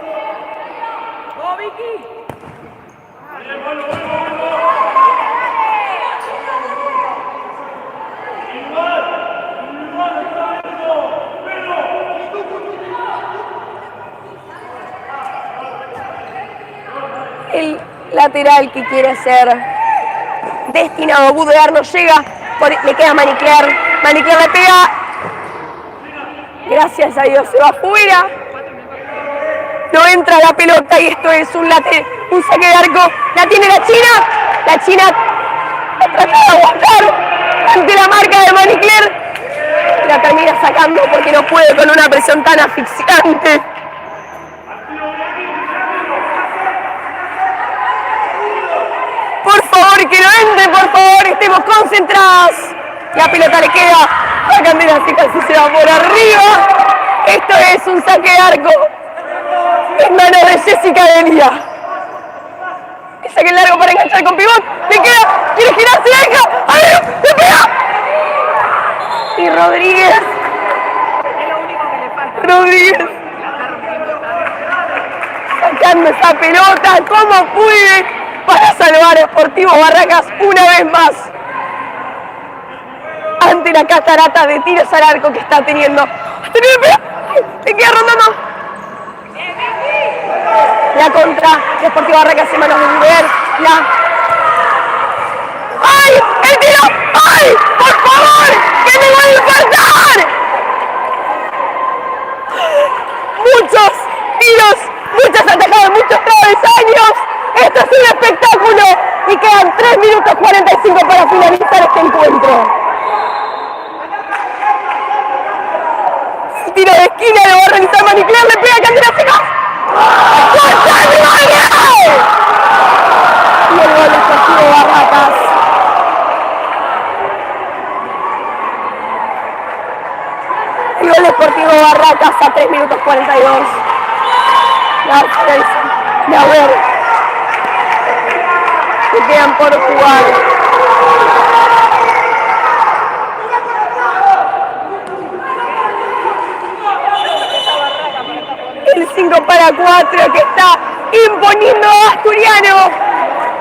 El lateral que quiere ser destinado a Budear no llega, le queda a Manicler. Manicler le pega. Gracias a Dios se va afuera. No entra la pelota y esto es un saque de arco. La tiene la China. La China trata de aguantar ante la marca de Manicler. La termina sacando porque no puede con una presión tan asfixiante. Por favor, que no entre, por favor, estemos concentrados. La pelota le queda a Candela Seca, si se va por arriba. Esto es un saque de arco en manos de Jessica Delia. Y saque largo para enganchar con pivot. Le queda, quiere girarse, la deja. ¡Ay, le pega! Y Rodríguez. Rodríguez. Sacando esa pelota como puede para salvar a Sportivo Barracas una vez más ante la catarata de tiros al arco que está teniendo. Le queda rondando la contra de Sportivo Barracas en manos de Budear. ¡Ay! ¡El tiro! ¡Ay! ¡Por favor! ¡Que me voy a infartar! Muchos tiros, muchas atajadas, muchos travesaños. Esto es un espectáculo y quedan 3 minutos 45 para finalizar este encuentro. El tiro de esquina lo va a realizar Manicler, le pega a Candela Seca. Y el gol de Sportivo Barracas. El gol de Sportivo Barracas a 3 minutos 42. De a ver. Que quedan por jugar. El 5 para 4 que está imponiendo a Asturiano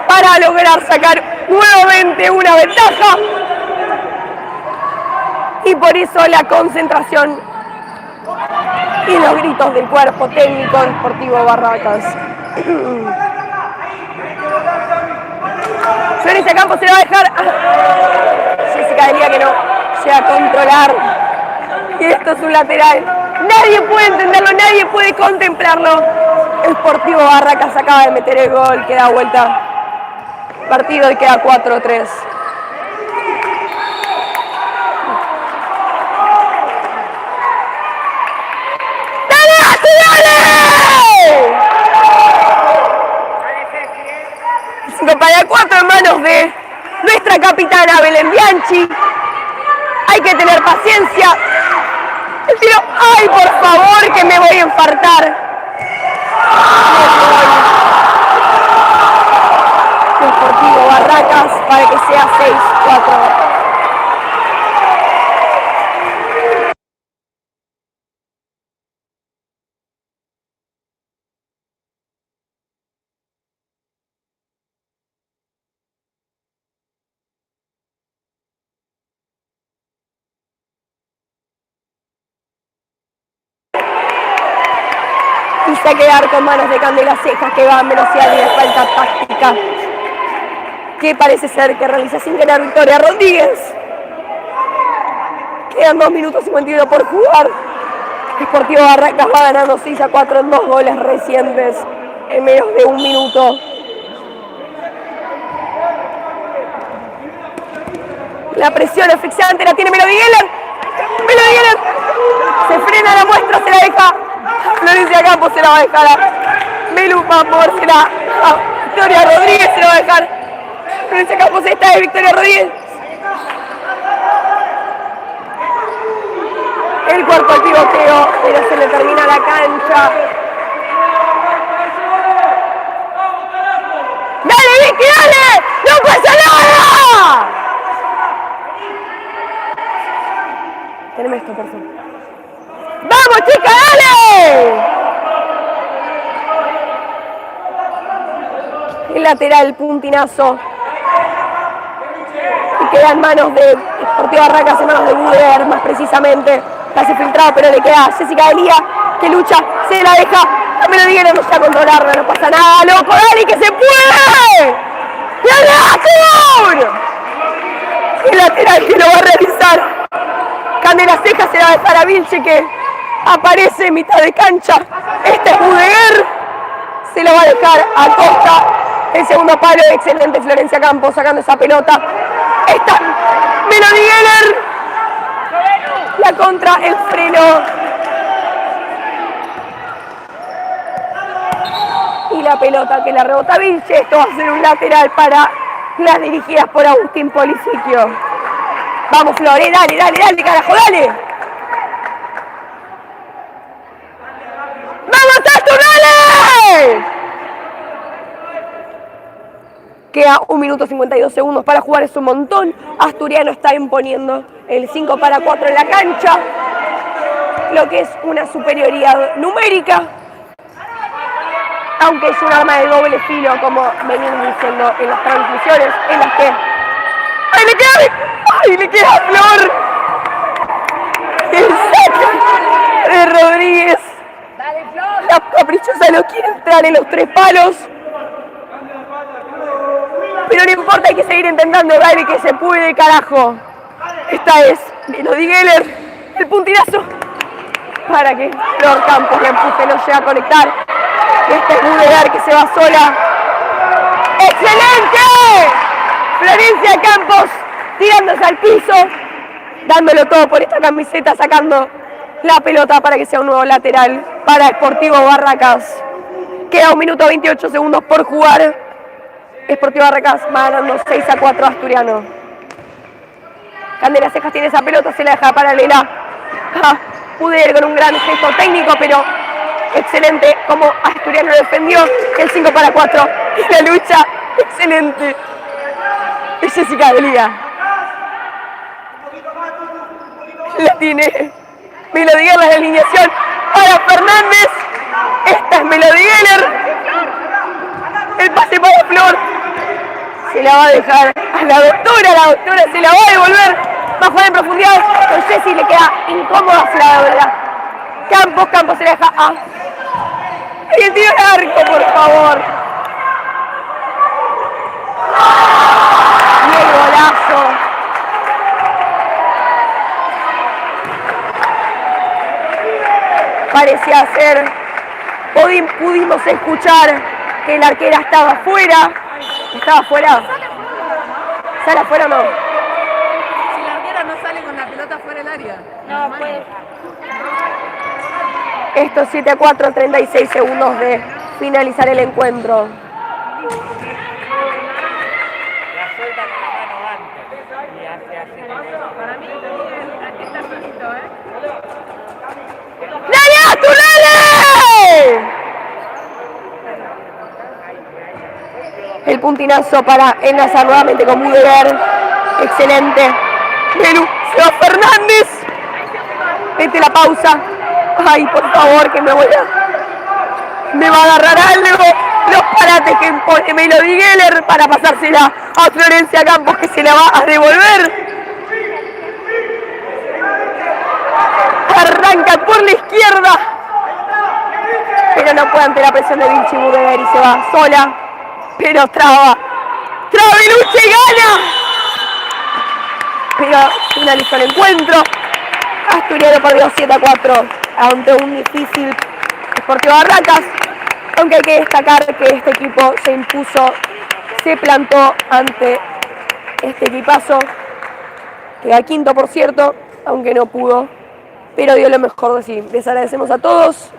para lograr sacar nuevamente una ventaja. Y por eso la concentración y los gritos del cuerpo técnico de Sportivo Barracas. Florencia Campos se la va a dejar. Jessica Delia que no llega a controlar. Y esto es un lateral. Nadie puede entenderlo, nadie puede contemplarlo. Sportivo Barracas acaba de meter el gol, que da vuelta partido y queda 4-3. Para 4 en manos de nuestra capitana Belén Bianchi. Hay que tener paciencia. El tiro, ¡ay, por favor, que me voy a infartar! Sportivo Barracas para que sea 6-4. Y se quedar con manos de Candela Cejas que va a velocidad y de falta táctica que parece ser que realiza sin ganar Victoria Rodríguez. Quedan 2 minutos 51 por jugar. Sportivo Barracas va ganando 6-4 en 2 goles recientes en menos de 1 minuto. La presión asfixiante la tiene Melo Digueler. Florencia Campos se la va a dejar a Melu, va a movérsela a Victoria Rodríguez, se la va a dejar Florencia Campos, esta es Victoria Rodríguez. El cuerpo al pivoteo, pero se le termina la cancha. ¡Dale, Vicky, dale! ¡No pasa nada! Teneme esto, por favor. ¡Vamos, chica, dale! El lateral, puntinazo. Y queda en manos de Sportiva Barracas, en manos de Buder, más precisamente. Casi filtrado, pero le queda a Jessica Delía, que lucha, se la deja. A Melo Digueler, no está a controlarla, no pasa nada, loco, dale, que se puede. ¡La el lateral que lo va a realizar. Candela Ceja se la va a dejar a Vilche, que aparece en mitad de cancha. Este es Buder. Se lo va a dejar a Costa. El segundo palo, excelente Florencia Campos sacando esa pelota. Esta Melo Digueler. La contra, el freno. Y la pelota que la rebota Vilche. Esto va a ser un lateral para las dirigidas por Agustín Policiquio. Vamos, Flore, dale, dale, dale, carajo, dale. ¡Vamos, Tato, dale! Queda 1 minuto 52 segundos para jugar, es un montón. Asturiano está imponiendo el 5-4 en la cancha, lo que es una superioridad numérica, aunque es un arma de doble filo, como venimos diciendo en las transmisiones, en las que... ¡Ay, le queda a Flor! El saque de Rodríguez. Dale, Flor. La caprichosa no quiere entrar en los 3 palos. Pero no importa, hay que seguir intentando, dale, que se puede, carajo. Esta es Melo Digueler, el puntinazo para que Flor Campos le empuje, no llega a conectar. Y este es Buder, que se va sola. ¡Excelente! Florencia Campos tirándose al piso, dándolo todo por esta camiseta, sacando la pelota para que sea un nuevo lateral para Sportivo Barracas. Queda 1 minuto 28 segundos por jugar. Sportivo Barracas va ganando 6-4 a Asturiano. Candela Cejas tiene esa pelota, se la deja paralela a Buder con un gran gesto técnico, pero excelente como Asturiano defendió. El 5-4 y la lucha excelente de Jessica Delía. La tiene Melo Digueler, la alineación para Fernández. Esta es Melo Digueler. El pase para Flor. Se la va a dejar a la doctora se la va a devolver. Va a jugar en profundidad. Con Jessy le queda incómoda, se la devuelve. Campos se la deja a... Y el tiro al arco, por favor. Y el golazo. Parecía ser, pudimos escuchar que la arquera estaba fuera. ¿Estaba fuera? ¿Sale afuera o no? Si la arquera no sale con la pelota fuera del área. No, puede. Esto 7-4, 36 segundos de finalizar el encuentro. La suelta con la mano antes y hace así. Para mí está solito, ¡Dale, Astu, dale! El puntinazo para enlazar nuevamente con Buder. Excelente. Melu, se va Fernández. Mete la pausa. Ay, por favor, que me va a agarrar algo. Los parates que impone Melo Digueler para pasársela a Florencia Campos, que se la va a devolver. Arranca por la izquierda, pero no puede ante la presión de Vilche Buder y se va sola, pero traba y lucha y gana. Pero finalizó el encuentro. Asturiano perdió 7-4 ante un difícil Sportivo Barracas, aunque hay que destacar que este equipo se impuso, se plantó ante este equipazo, queda quinto por cierto, aunque no pudo, pero dio lo mejor de sí. Les agradecemos a todos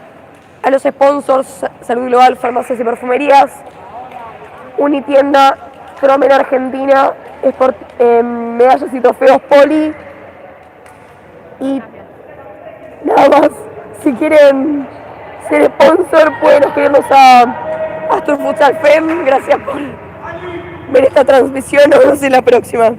a los sponsors Salud Global, Farmacias y Perfumerías, Unitienda, Promen Argentina, Medallas y Trofeos Poli. Y nada más, si quieren ser sponsor pueden escribirnos a Astur Futsal Fem. Gracias por ver esta transmisión, nos vemos en la próxima.